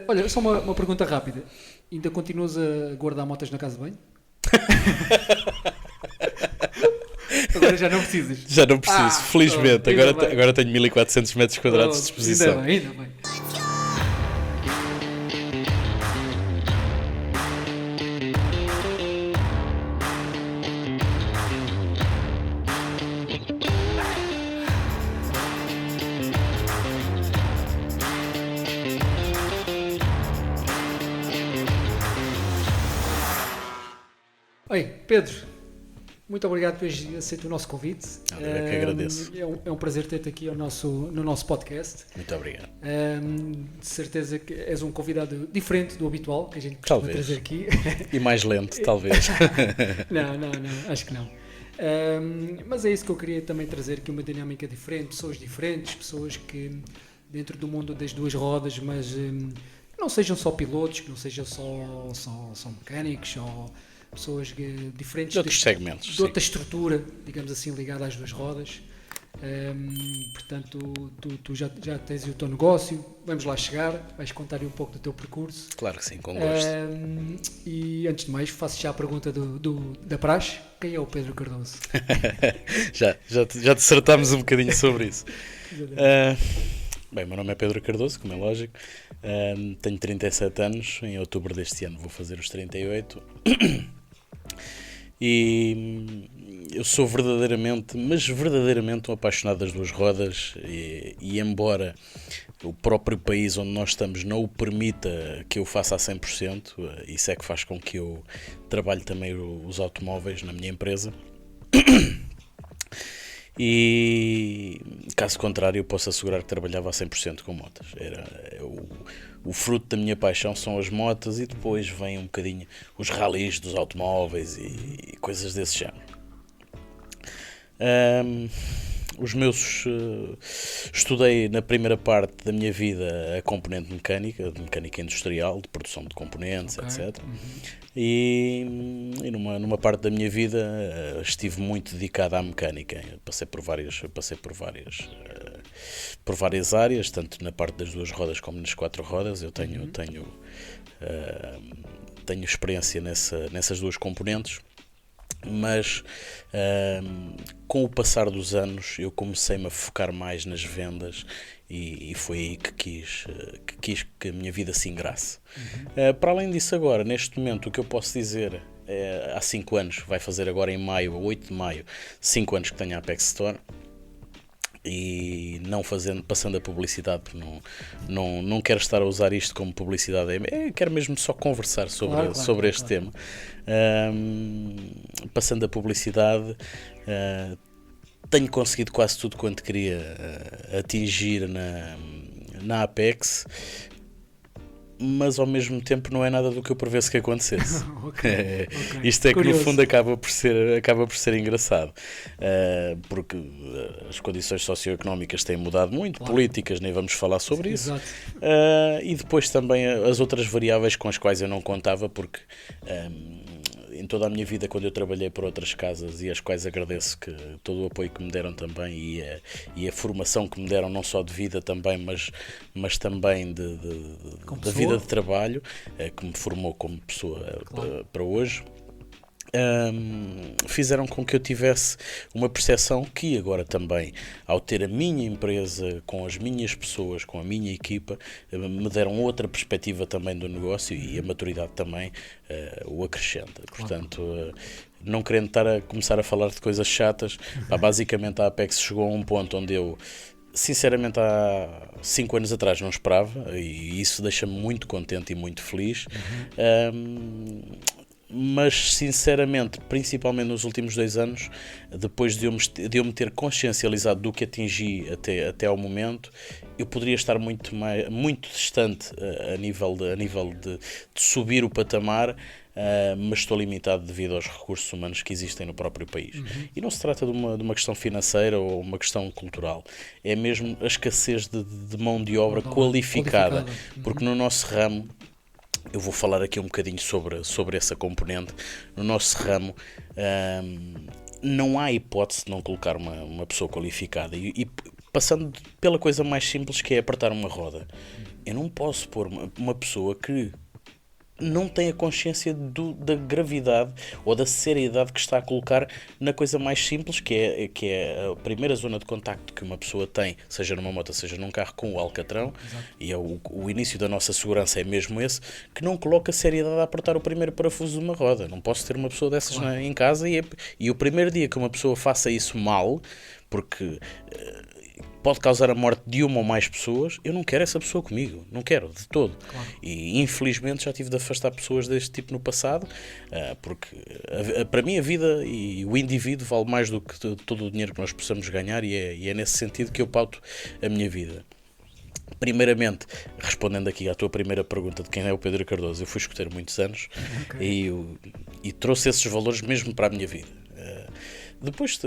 Olha, só uma pergunta rápida. Ainda continuas a guardar motas na casa de banho? Agora já não precisas. Já não preciso, felizmente. Ainda Agora, bem. agora tenho 1400 metros quadrados de Ainda disposição. bem, ainda bem. Oi, Pedro, muito obrigado por teres aceito o nosso convite. Eu é que agradeço. É um prazer ter-te aqui no nosso podcast. Muito obrigado. De certeza que és um convidado diferente do habitual que a gente costuma Talvez. trazer aqui. E mais lento, talvez. Não, acho que não. Mas é isso que eu queria também trazer aqui, uma dinâmica diferente, pessoas diferentes, pessoas que dentro do mundo das duas rodas, mas não sejam só pilotos, que não sejam só mecânicos, ou pessoas diferentes De outros segmentos. de Sim. outra estrutura, digamos assim, ligada às duas rodas. Portanto, tu já tens o teu negócio, vamos lá chegar, vais contar aí um pouco do teu percurso. Claro que sim, com gosto. E antes de mais, faço já a pergunta da praxe: quem é o Pedro Cardoso? Já dissertámos um bocadinho sobre isso. Bem, meu nome é Pedro Cardoso, como é lógico. Tenho 37 anos, em outubro deste ano vou fazer os 38. E eu sou verdadeiramente um apaixonado das duas rodas e embora o próprio país onde nós estamos não o permita que eu faça a 100%, isso é que faz com que eu trabalhe também os automóveis na minha empresa. E caso contrário eu posso assegurar que trabalhava a 100% com motas. O fruto da minha paixão são as motas e depois vem um bocadinho os ralis dos automóveis e coisas desse género. Estudei na primeira parte da minha vida a componente mecânica, de mecânica industrial, de produção de componentes, Ok. etc. E numa parte da minha vida estive muito dedicado à mecânica. Passei por várias áreas, tanto na parte das duas rodas como nas quatro rodas. Eu tenho experiência nessas duas componentes. Mas com o passar dos anos eu comecei-me a focar mais nas vendas e foi aí que quis que a minha vida se engrasse. Para além disso, agora, neste momento, o que eu posso dizer há 5 anos, vai fazer agora em maio, 8 de maio, 5 anos que tenho a Apex Store. E passando a publicidade, porque não quero estar a usar isto como publicidade, quero mesmo só conversar sobre este tema. Passando a publicidade, tenho conseguido quase tudo quanto queria atingir na Apex, mas ao mesmo tempo não é nada do que eu prevesso que acontecesse. Ok. Isto é que Curioso. no fundo acaba por ser engraçado, porque as condições socioeconómicas têm mudado muito, Claro. políticas, nem vamos falar sobre isso. Exato. E depois também as outras variáveis com as quais eu não contava, porque em toda a minha vida, quando eu trabalhei por outras casas, e às quais agradeço todo o apoio que me deram também e a formação que me deram, não só de vida também, mas também de vida de trabalho, que me formou como pessoa. Claro. Para hoje, fizeram com que eu tivesse uma percepção que agora também, ao ter a minha empresa, com as minhas pessoas, com a minha equipa, me deram outra perspectiva também do negócio, e a maturidade também o acrescenta. Portanto, não querendo estar a começar a falar de coisas chatas, basicamente a Apex chegou a um ponto onde eu, sinceramente, há 5 anos atrás não esperava, e isso deixa-me muito contente e muito feliz. Mas sinceramente, principalmente nos últimos 2 anos, depois de eu me ter consciencializado do que atingi até ao momento, eu poderia estar muito distante a nível de subir o patamar, mas estou limitado devido aos recursos humanos que existem no próprio país. E não se trata de uma questão financeira ou uma questão cultural, é mesmo a escassez de mão de obra qualificada. Porque no nosso ramo, eu vou falar aqui um bocadinho sobre essa componente. No nosso ramo, não há hipótese de não colocar uma pessoa qualificada. E passando pela coisa mais simples, que é apertar uma roda. Eu não posso pôr uma pessoa que não tem a consciência da gravidade ou da seriedade que está a colocar na coisa mais simples, que é a primeira zona de contacto que uma pessoa tem, seja numa moto, seja num carro, com o alcatrão. Exato. E é o início da nossa segurança é mesmo esse, que não coloca seriedade a apertar o primeiro parafuso de uma roda. Não posso ter uma pessoa dessas em casa e o primeiro dia que uma pessoa faça isso mal, porque pode causar a morte de uma ou mais pessoas, eu não quero essa pessoa comigo, não quero, de todo. Claro. E infelizmente já tive de afastar pessoas deste tipo no passado, porque para mim a vida e o indivíduo vale mais do que todo o dinheiro que nós possamos ganhar, e é nesse sentido que eu pauto a minha vida. Primeiramente, respondendo aqui à tua primeira pergunta de quem é o Pedro Cardoso, eu fui escuteiro muitos anos. Okay. e trouxe esses valores mesmo para a minha vida. Depois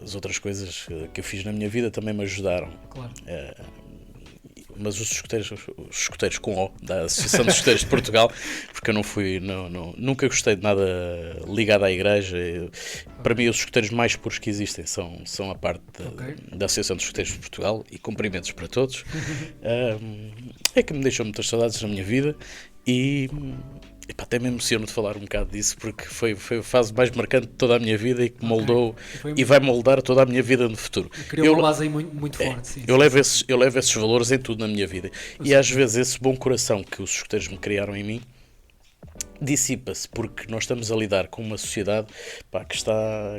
as outras coisas que eu fiz na minha vida também me ajudaram. Claro. Mas os escuteiros com O, da Associação de Escuteiros de Portugal, porque eu nunca gostei de nada ligado à igreja. Para mim, os escuteiros mais puros que existem são a parte da Associação de Escuteiros de Portugal, e cumprimentos para todos. É que me deixou muitas saudades na minha vida e até me emociono de falar um bocado disso, porque foi a fase mais marcante de toda a minha vida e que moldou e vai moldar toda a minha vida no futuro. Criou uma base aí muito forte. Sim, eu levo esses valores em tudo na minha vida. E às vezes esse bom coração que os escuteiros me criaram em mim dissipa-se, porque nós estamos a lidar com uma sociedade que está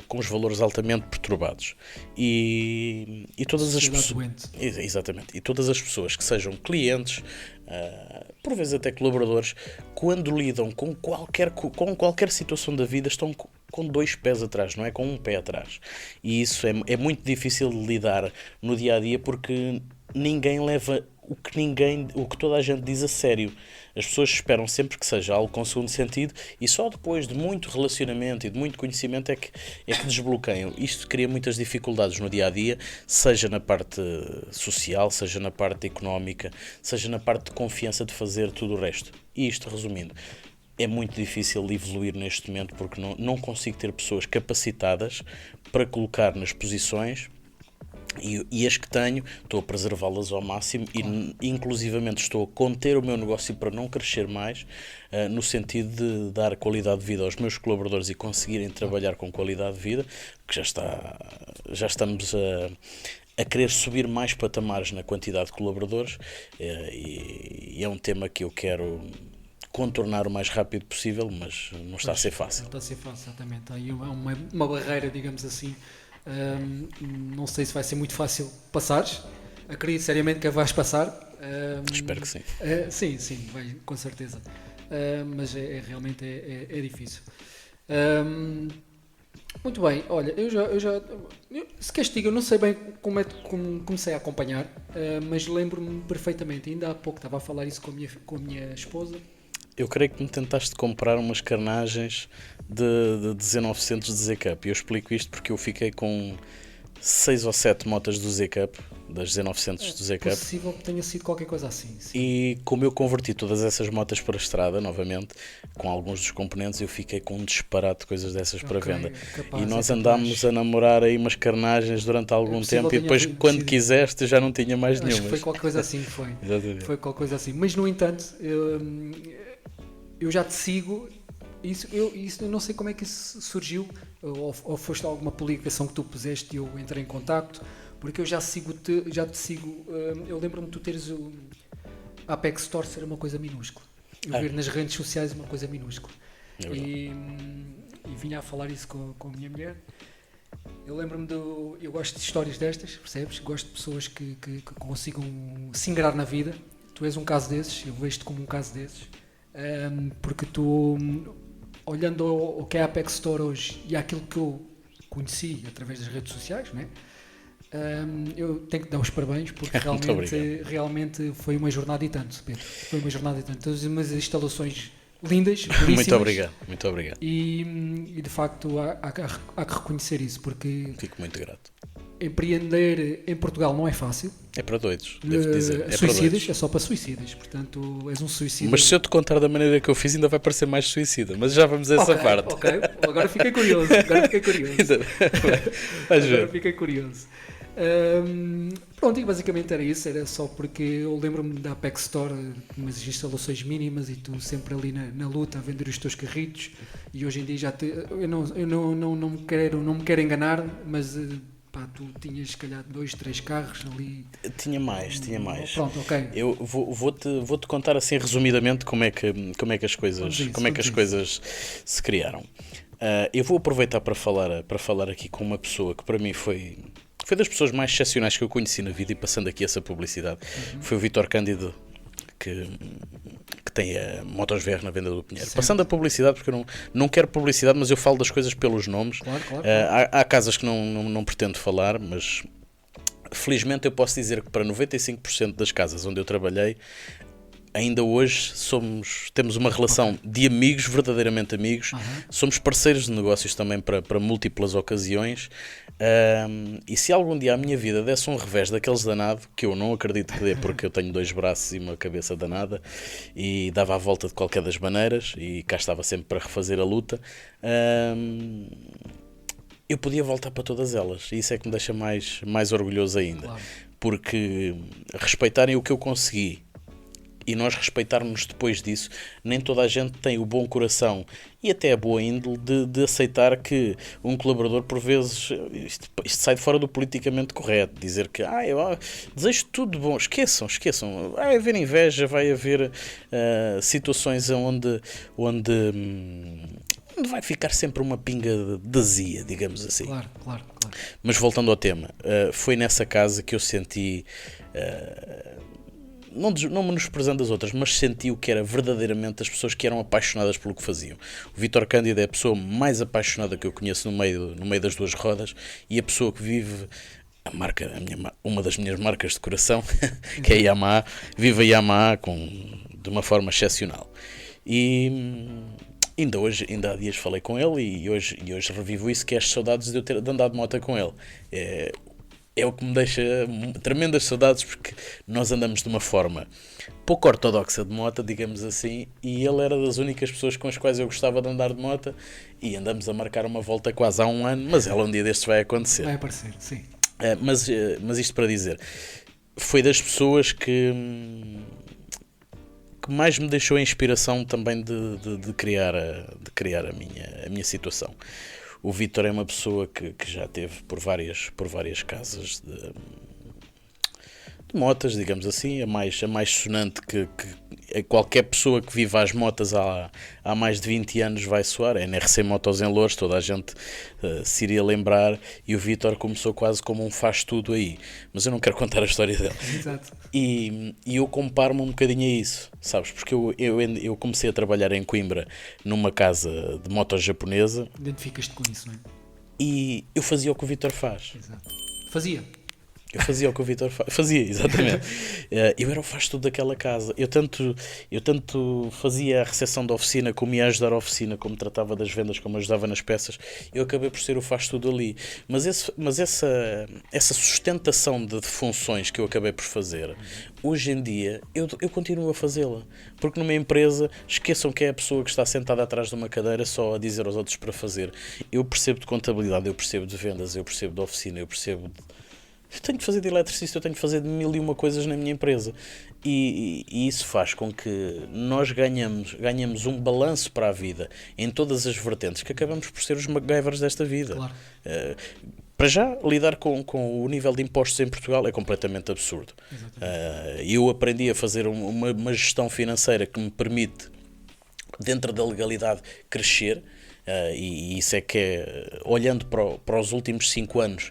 com os valores altamente perturbados, e todas as pessoas, exatamente, e todas as pessoas que sejam clientes, por vezes até colaboradores, quando lidam com qualquer situação da vida, estão com dois pés atrás, não é? Com um pé atrás, e isso é muito difícil de lidar no dia a dia, porque ninguém leva o que toda a gente diz a sério. As pessoas esperam sempre que seja algo com segundo sentido, e só depois de muito relacionamento e de muito conhecimento é que desbloqueiam. Isto cria muitas dificuldades no dia-a-dia, seja na parte social, seja na parte económica, seja na parte de confiança de fazer tudo o resto. E isto, resumindo, é muito difícil evoluir neste momento, porque não consigo ter pessoas capacitadas para colocar nas posições. E as que tenho, estou a preservá-las ao máximo, e inclusivamente estou a conter o meu negócio para não crescer mais, no sentido de dar qualidade de vida aos meus colaboradores e conseguirem trabalhar com qualidade de vida, que já estamos a querer subir mais patamares na quantidade de colaboradores, e é um tema que eu quero contornar o mais rápido possível, mas não está a ser fácil. Não está a ser fácil, exatamente. Aí é uma barreira, digamos assim. Não sei se vai ser muito fácil passares. Acredito seriamente que a vais passar. Espero que sim. Sim, vai, com certeza. Mas realmente é difícil. Muito bem, olha, se castigo, eu não sei bem como comecei a acompanhar, mas lembro-me perfeitamente. Ainda há pouco estava a falar isso com a minha esposa. Eu creio que me tentaste comprar umas carnagens de Z900 de Z-Cup. Eu explico isto porque eu fiquei com 6 ou 7 motas do Z-Cup, das Z900 do Z-Cup. É possível que tenha sido qualquer coisa assim. Sim. E como eu converti todas essas motas para a estrada, novamente, com alguns dos componentes, eu fiquei com um disparate de coisas dessas para venda. Capaz, e nós andámos a namorar aí umas carnagens durante algum tempo, e depois, quando quiseste, já não tinha mais nenhuma. Foi qualquer coisa assim, foi. Foi qualquer coisa assim. Mas, no entanto, eu já te sigo. Isso eu não sei como é que isso surgiu, ou foste alguma publicação que tu puseste e eu entrei em contacto, porque eu já te sigo. Eu lembro-me de tu teres o Apex Store ser uma coisa minúscula, eu ver nas redes sociais uma coisa minúscula, e vinha a falar isso com a minha mulher. Eu lembro-me eu gosto de histórias destas, percebes? Gosto de pessoas que consigam se ingrar na vida. Tu és um caso desses, eu vejo-te como um caso desses, porque tu, olhando o que é a Apex Store hoje e aquilo que eu conheci através das redes sociais, né? Eu tenho que dar os parabéns, porque realmente foi uma jornada e tanto, Pedro. Foi uma jornada e tanto. Todas umas instalações lindas, belíssimas. Muito obrigado. E de facto há que reconhecer isso, porque fico muito grato. Empreender em Portugal não é fácil. É para doidos, devo dizer. Suicidas, é só para suicidas, portanto és um suicida. Mas se eu te contar da maneira que eu fiz, ainda vai parecer mais suicida, mas já vamos a essa parte. Ok, agora fiquei curioso. Agora fiquei curioso. Pronto, e basicamente era isso, era só porque eu lembro-me da Apex Store, umas instalações mínimas e tu sempre ali na luta a vender os teus carritos, e hoje em dia eu não me quero enganar, mas pá, tu tinhas se calhar 2, 3 carros ali. Tinha mais. Pronto, ok. Eu vou-te contar assim resumidamente como é que as coisas se criaram. Eu vou aproveitar para falar aqui com uma pessoa que para mim foi das pessoas mais excepcionais que eu conheci na vida, e passando aqui essa publicidade, foi o Vítor Cândido, que tem a Motos VR na Venda do Pinheiro. Certo. Passando a publicidade, porque eu não quero publicidade, mas eu falo das coisas pelos nomes. Claro. Há casas que não pretendo falar, mas felizmente eu posso dizer que para 95% das casas onde eu trabalhei, ainda hoje temos uma relação de amigos, verdadeiramente amigos. Somos parceiros de negócios também para múltiplas ocasiões. E se algum dia a minha vida desse um revés daqueles danado, que eu não acredito que dê, porque eu tenho 2 braços e uma cabeça danada, e dava a volta de qualquer das maneiras, e cá estava sempre para refazer a luta, eu podia voltar para todas elas, e isso é que me deixa mais orgulhoso ainda. Claro. Porque respeitarem o que eu consegui e nós respeitarmos depois disso, nem toda a gente tem o bom coração e até a boa índole de aceitar que um colaborador, por vezes, isto sai de fora do politicamente correto, dizer que eu desejo tudo bom, esqueçam, vai haver inveja, vai haver situações onde vai ficar sempre uma pinga de azia, digamos assim. Claro. Mas voltando ao tema, foi nessa casa que eu senti... não menosprezando as outras, mas senti o que era verdadeiramente as pessoas que eram apaixonadas pelo que faziam. O Vítor Cândido é a pessoa mais apaixonada que eu conheço no meio das 2 rodas, e a pessoa que vive uma das minhas marcas de coração, que é a Yamaha, vive a Yamaha de uma forma excepcional. E ainda há dias falei com ele, e hoje revivo isso, que é as saudades de eu ter andado de moto com ele. É o que me deixa tremendas saudades, porque nós andamos de uma forma pouco ortodoxa de moto, digamos assim, e ele era das únicas pessoas com as quais eu gostava de andar de moto, e andamos a marcar uma volta quase há 1 ano, mas ela um dia destes vai acontecer. Vai aparecer, sim. Mas isto para dizer, foi das pessoas que mais me deixou a inspiração também de criar a minha situação. O Vítor é uma pessoa que já teve por várias casas de motas, digamos assim, a mais sonante que qualquer pessoa que viva as motas há mais de 20 anos vai soar. É a NRC Motos em Louros, toda a gente se iria lembrar, e o Vítor começou quase como um faz-tudo aí, mas eu não quero contar a história dele. Exato. E eu comparo-me um bocadinho a isso, sabes, porque eu comecei a trabalhar em Coimbra numa casa de motos japonesa. Identificas-te com isso, não é? E eu fazia o que o Vítor faz. Exato. Fazia o que o Vítor fazia, exatamente. Eu era o faz-tudo daquela casa. Eu tanto fazia a recepção da oficina, como ia ajudar a oficina, como tratava das vendas, como ajudava nas peças. Eu acabei por ser o faz-tudo ali. Mas essa sustentação de funções que eu acabei por fazer, hoje em dia, eu continuo a fazê-la. Porque numa empresa, esqueçam que é a pessoa que está sentada atrás de uma cadeira só a dizer aos outros para fazer. Eu percebo de contabilidade, eu percebo de vendas, eu percebo de oficina, eu tenho de fazer de eletricista, eu tenho de fazer de 1001 coisas na minha empresa, e isso faz com que nós ganhamos um balanço para a vida em todas as vertentes, que acabamos por ser os MacGyvers desta vida. Claro. Para já, lidar com o nível de impostos em Portugal é completamente absurdo. Eu aprendi a fazer uma gestão financeira que me permite, dentro da legalidade, crescer, e isso é que é, olhando para os últimos 5 anos,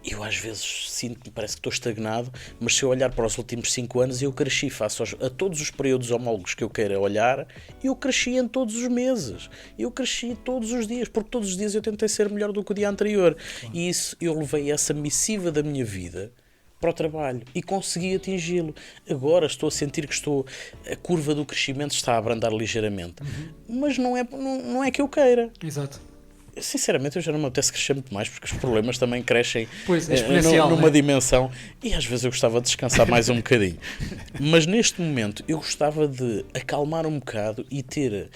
eu às vezes sinto-me, parece que estou estagnado, mas se eu olhar para os últimos 5 anos, eu cresci face a todos os períodos homólogos que eu queira olhar, eu cresci em todos os meses, eu cresci todos os dias, porque todos os dias eu tentei ser melhor do que o dia anterior. E isso, eu levei essa missiva da minha vida para o trabalho e consegui atingi-lo. Agora estou a sentir que a curva do crescimento está a abrandar ligeiramente, mas não é que eu queira. Exato. Sinceramente, eu já não me apetece crescer muito mais, porque os problemas também crescem numa dimensão, e às vezes eu gostava de descansar mais um bocadinho. Mas neste momento eu gostava de acalmar um bocado e ter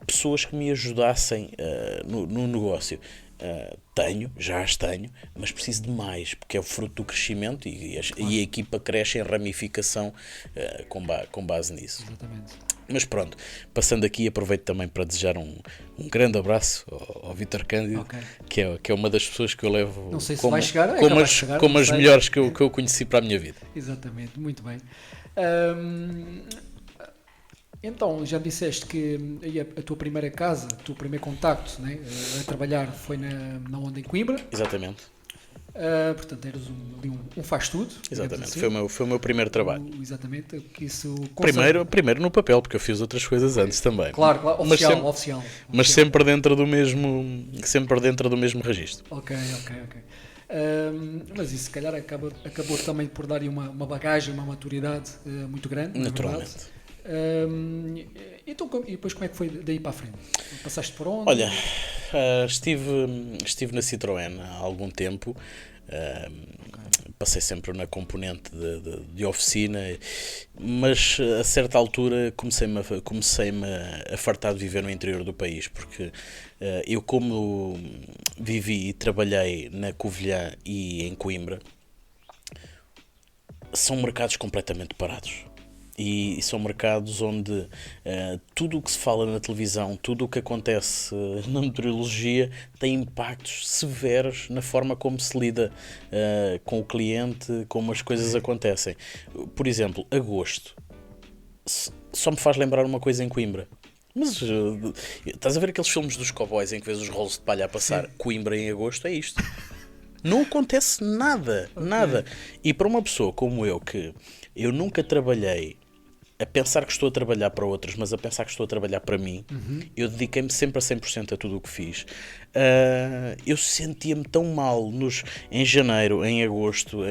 pessoas que me ajudassem no negócio. já as tenho, mas preciso de mais, porque é o fruto do crescimento e a equipa cresce em ramificação com base nisso. Exatamente. Mas pronto, passando aqui, aproveito também para desejar um grande abraço ao Vítor Cândido, que é uma das pessoas que eu levo não sei se vai chegar, como as melhores que eu conheci para a minha vida. Exatamente, muito bem. Então, já disseste que a tua primeira casa, o teu primeiro contacto, né, a trabalhar foi na Onda em Coimbra. Exatamente. Portanto, eras um faz-tudo. Exatamente, assim. foi o meu primeiro trabalho. Exatamente. Que isso primeiro no papel, porque eu fiz outras coisas antes também. Claro, oficial. Mas sempre dentro do mesmo registro. Ok. Mas isso, se calhar, acabou também por dar uma bagagem, uma maturidade muito grande. Naturalmente. Então, e depois como é que foi daí para a frente? Passaste por onde? Olha, estive na Citroën há algum tempo. Passei sempre na componente de oficina, mas a certa altura comecei-me a fartar de viver no interior do país, porque eu, como vivi e trabalhei na Covilhã e em Coimbra, são mercados completamente parados. E são mercados onde tudo o que se fala na televisão, tudo o que acontece na meteorologia tem impactos severos na forma como se lida com o cliente, como as coisas acontecem. Por exemplo, agosto só me faz lembrar uma coisa em Coimbra. Mas estás a ver aqueles filmes dos cowboys em que vês os rolos de palha a passar? Sim. Coimbra em agosto é isto. Não acontece nada. E para uma pessoa como eu, que eu nunca trabalhei a pensar que estou a trabalhar para outros, mas a pensar que estou a trabalhar para mim, eu dediquei-me sempre a 100% a tudo o que fiz. Eu sentia-me tão mal em janeiro, em agosto,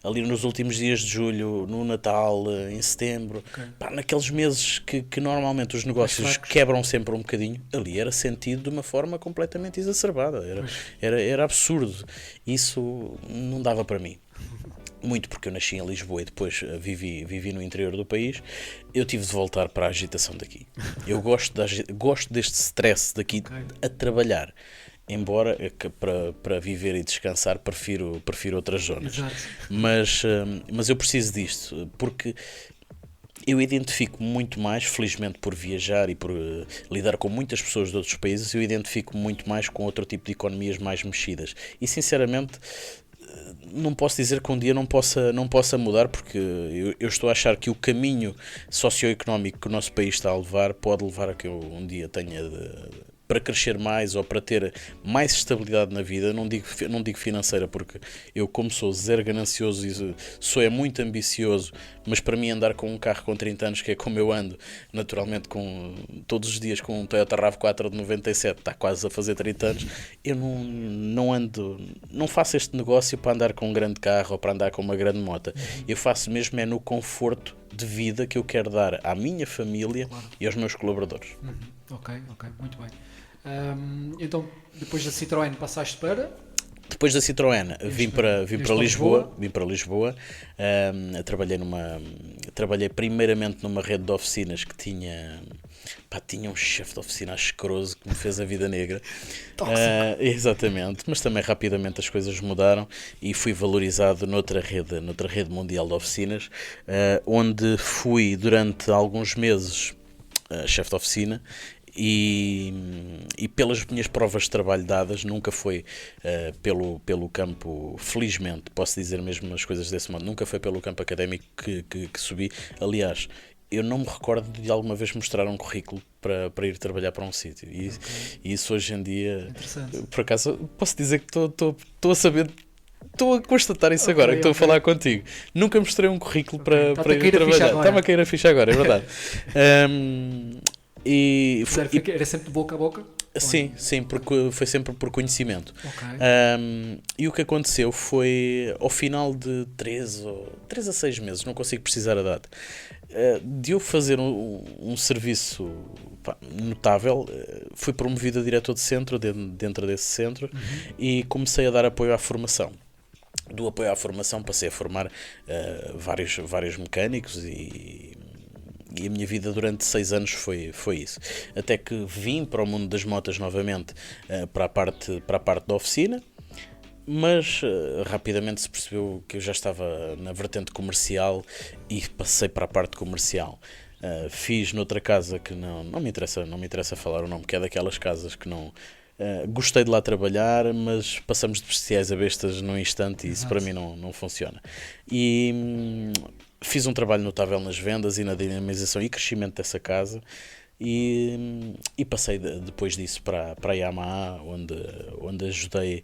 ali nos últimos dias de julho, no Natal, em setembro, naqueles meses que normalmente os negócios quebram sempre um bocadinho, ali era sentido de uma forma completamente exacerbada, era absurdo. Isso não dava para mim. Muito porque eu nasci em Lisboa e depois vivi no interior do país, eu tive de voltar para a agitação daqui. Eu gosto deste stress daqui a trabalhar, embora para viver e descansar prefiro outras zonas. Exato. Mas eu preciso disto, porque eu identifico muito mais, felizmente por viajar e por lidar com muitas pessoas de outros países, eu identifico muito mais com outro tipo de economias mais mexidas. E sinceramente não posso dizer que um dia não possa mudar, porque eu estou a achar que o caminho socioeconómico que o nosso país está a levar pode levar a que eu um dia tenha para crescer mais ou para ter mais estabilidade na vida, não digo financeira, porque eu, como sou zero ganancioso e sou muito ambicioso, mas para mim andar com um carro com 30 anos, que é como eu ando, naturalmente todos os dias com um Toyota RAV4 de 97, está quase a fazer 30 anos, eu não faço este negócio para andar com um grande carro ou para andar com uma grande moto. Eu faço mesmo no conforto de vida que eu quero dar à minha família e aos meus colaboradores. Ok, muito bem. Então, depois da Citroën passaste para? Depois da Citroën vim para Lisboa. Trabalhei primeiramente numa rede de oficinas que tinha um chefe de oficina asqueroso que me fez a vida negra. Exatamente, mas também rapidamente as coisas mudaram e fui valorizado noutra rede mundial de oficinas, onde fui durante alguns meses chefe de oficina. E pelas minhas provas de trabalho dadas, nunca foi pelo campo, felizmente, posso dizer mesmo as coisas desse modo, nunca foi pelo campo académico que subi. Aliás, eu não me recordo de alguma vez mostrar um currículo para ir trabalhar para um sítio. E isso hoje em dia, por acaso, posso dizer que estou a saber. Estou a constatar isso agora, que estou a falar contigo. Nunca mostrei um currículo para ir trabalhar. Está-me a cair a ficha agora, é verdade. Era sempre de boca a boca? Sim, porque foi sempre por conhecimento. E o que aconteceu foi, ao final de 3 a 6 meses, não consigo precisar a data, de eu fazer um serviço notável, fui promovido a diretor de centro, dentro desse centro, e comecei a dar apoio à formação. Do apoio à formação passei a formar vários mecânicos e E a minha vida durante 6 anos foi isso. Até que vim para o mundo das motas novamente, para a parte da oficina, mas rapidamente se percebeu que eu já estava na vertente comercial e passei para a parte comercial. Fiz noutra casa que não me interessa falar o nome, que é daquelas casas que não... gostei de lá trabalhar, mas passamos de bestiais a bestas num instante e isso para mim não funciona. E fiz um trabalho notável nas vendas e na dinamização e crescimento dessa casa. E passei depois disso para a Yamaha, onde ajudei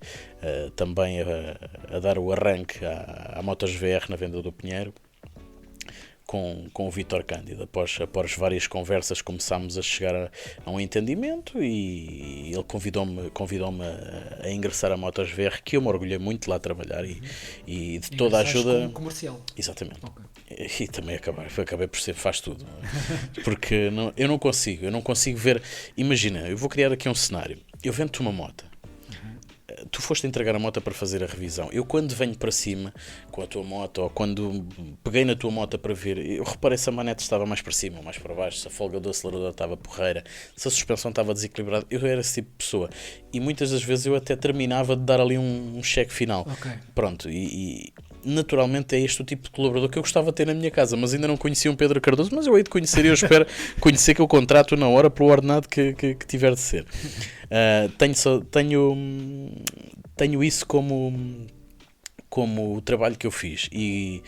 também a dar o arranque à Motos VR na venda do Pinheiro com o Vítor Cândido. Após várias conversas começámos a chegar a um entendimento e ele convidou-me a ingressar a Motos VR, que eu me orgulhei muito de lá trabalhar e de toda a ajuda. Como comercial. Exatamente. Okay. E também acabei por ser faz tudo. Porque eu não consigo ver. Imagina, eu vou criar aqui um cenário. Eu vendo-te uma moto. Tu foste entregar a moto para fazer a revisão. Eu quando venho para cima com a tua moto, ou quando peguei na tua moto para ver, eu reparei se a manete estava mais para cima ou mais para baixo, se a folga do acelerador estava porreira, se a suspensão estava desequilibrada. Eu era esse tipo de pessoa. E muitas das vezes eu até terminava de dar ali um cheque final. Okay. Pronto, e naturalmente é este o tipo de colaborador que eu gostava de ter na minha casa, mas ainda não conhecia um Pedro Cardoso, mas eu hei de conhecer e eu espero conhecer, que eu contrato na hora pelo ordenado que tiver de ser. Tenho isso como o trabalho que eu fiz e,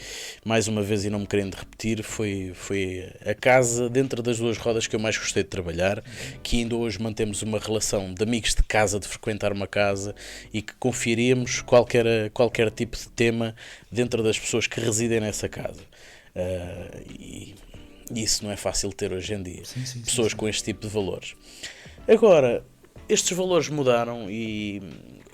mais uma vez, e não me querendo repetir, foi a casa dentro das duas rodas que eu mais gostei de trabalhar, que ainda hoje mantemos uma relação de amigos de casa, de frequentar uma casa e que confiaríamos qualquer tipo de tema dentro das pessoas que residem nessa casa. E isso não é fácil de ter hoje em dia. Sim. Pessoas com este tipo de valores. Agora, estes valores mudaram e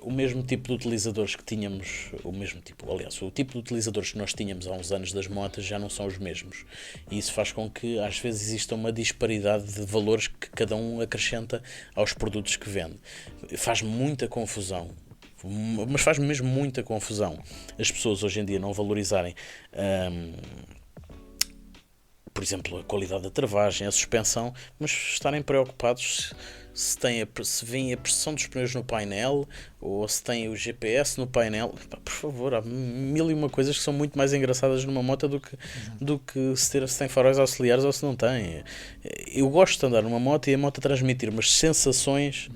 o mesmo tipo de utilizadores que tínhamos, o tipo de utilizadores que nós tínhamos há uns anos das motas já não são os mesmos. E isso faz com que às vezes exista uma disparidade de valores que cada um acrescenta aos produtos que vende. Faz-me muita confusão. Mas faz-me mesmo muita confusão as pessoas hoje em dia não valorizarem por exemplo, a qualidade da travagem, a suspensão, mas estarem preocupados se vem a pressão dos pneus no painel ou se tem o GPS no painel. Por favor, há mil e uma coisas que são muito mais engraçadas numa moto do que se tem faróis auxiliares ou se não tem. Eu gosto de andar numa moto e a moto transmitir umas sensações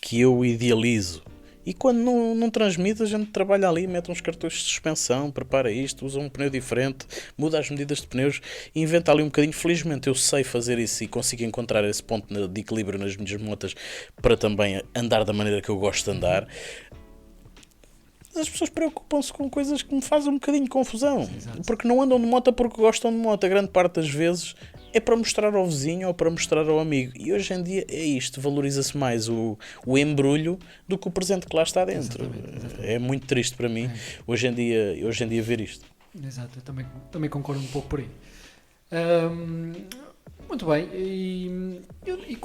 que eu idealizo. E quando não transmite, a gente trabalha ali, mete uns cartuchos de suspensão, prepara isto, usa um pneu diferente, muda as medidas de pneus e inventa ali um bocadinho. Felizmente eu sei fazer isso e consigo encontrar esse ponto de equilíbrio nas minhas motas para também andar da maneira que eu gosto de andar. As pessoas preocupam-se com coisas que me fazem um bocadinho de confusão. Exato. Porque não andam de moto porque gostam de moto. A grande parte das vezes é para mostrar ao vizinho ou para mostrar ao amigo. E hoje em dia é isto. Valoriza-se mais o embrulho do que o presente que lá está dentro. Exatamente. É muito triste para mim hoje em dia ver isto. Exato, eu também concordo um pouco por aí. Muito bem, e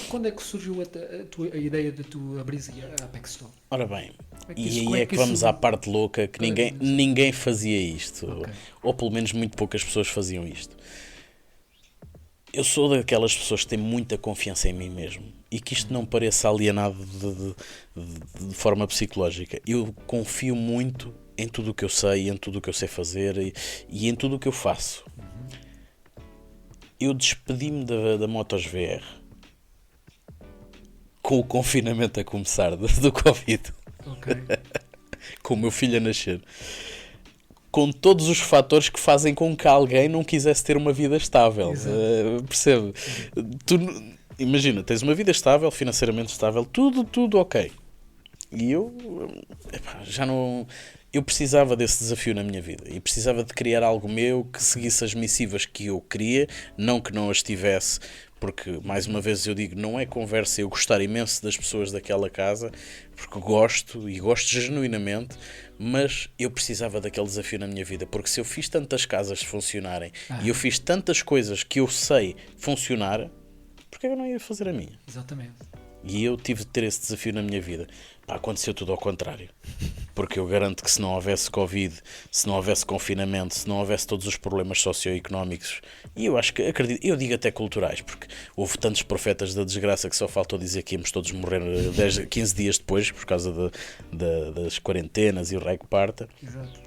quando é que surgiu a ideia de tu abrires a Apex Store? Ora bem, e aí é que vamos à parte louca, que ninguém fazia isto, okay. Ou pelo menos muito poucas pessoas faziam isto. Eu sou daquelas pessoas que têm muita confiança em mim mesmo, e que isto não pareça alienado de forma psicológica. Eu confio muito em tudo o que eu sei, em tudo o que eu sei fazer e em tudo o que eu faço. Eu despedi-me da Motos VR com o confinamento a começar do Covid. Okay. Com o meu filho a nascer. Com todos os fatores que fazem com que alguém não quisesse ter uma vida estável. Percebe? Tu, imagina, tens uma vida estável, financeiramente estável, tudo ok. E eu já não... Eu precisava desse desafio na minha vida e precisava de criar algo meu que seguisse as missivas que eu queria, não que não as tivesse, porque, mais uma vez eu digo, não é conversa eu gostar imenso das pessoas daquela casa, porque gosto e gosto genuinamente, mas eu precisava daquele desafio na minha vida, porque se eu fiz tantas casas funcionarem e eu fiz tantas coisas que eu sei funcionar, porque eu não ia fazer a minha? Exatamente. E eu tive de ter esse desafio na minha vida. Pá, aconteceu tudo ao contrário. Porque eu garanto que se não houvesse Covid, se não houvesse confinamento, se não houvesse todos os problemas socioeconómicos, e eu acho que, acredito, eu digo até culturais, porque houve tantos profetas da desgraça que só faltou dizer que íamos todos morrer 15 dias depois, por causa das quarentenas e o raio que parta. Exato.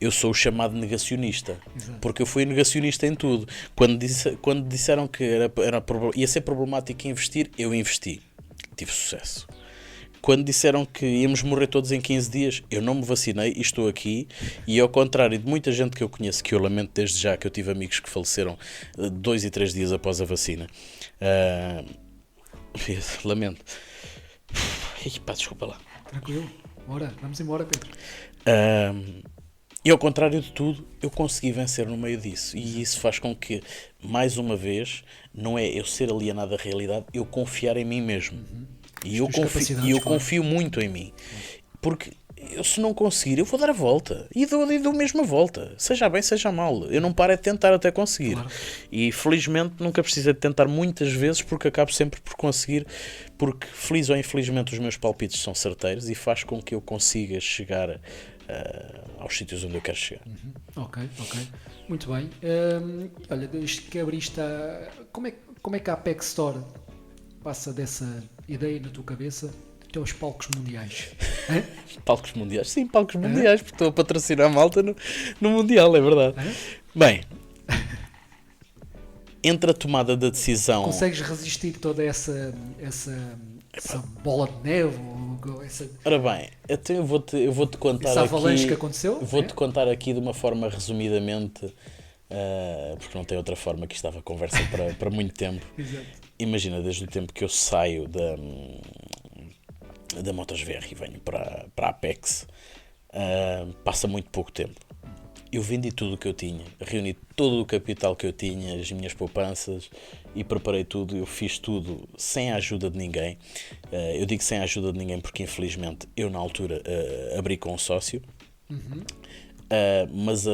Eu sou o chamado negacionista. Exato. Porque eu fui negacionista em tudo. Quando disseram que ia ser problemático investir, eu investi. Tive sucesso. Quando disseram que íamos morrer todos em 15 dias, eu não me vacinei e estou aqui. E ao contrário de muita gente que eu conheço, que eu lamento desde já, que eu tive amigos que faleceram 2 e 3 dias após a vacina. Lamento. Pá, desculpa lá. Tranquilo. Bora, vamos embora, Pedro. E ao contrário de tudo, eu consegui vencer no meio disso. E isso faz com que, mais uma vez, não é eu ser alienado da realidade, eu confiar em mim mesmo. E eu confio muito em mim. Porque eu, se não conseguir, eu vou dar a volta. E dou mesmo a volta. Seja bem, seja mal. Eu não paro de tentar até conseguir. Claro. E felizmente nunca precisei de tentar muitas vezes, porque acabo sempre por conseguir. Porque, feliz ou infelizmente, os meus palpites são certeiros e faz com que eu consiga chegar aos sítios onde eu quero chegar. Ok. Muito bem. Olha, desde que abriste como é que a Apex Store passa dessa ideia na tua cabeça até aos palcos mundiais? Palcos mundiais? Sim, palcos mundiais, porque estou a patrocinar a malta no Mundial, é verdade. Bem, entre a tomada da decisão... Consegues resistir toda essa bola de neve? Ora bem, então eu vou-te contar essa avalanche aqui... que aconteceu? Vou-te contar aqui de uma forma resumidamente, porque não tem outra forma, que isto dava conversa para muito tempo. Exato. Imagina, desde o tempo que eu saio da MotoGR e venho para a Apex, passa muito pouco tempo. Eu vendi tudo o que eu tinha, reuni todo o capital que eu tinha, as minhas poupanças, e preparei tudo. Eu fiz tudo sem a ajuda de ninguém. Eu digo sem a ajuda de ninguém porque, infelizmente, eu na altura abri com um sócio, mas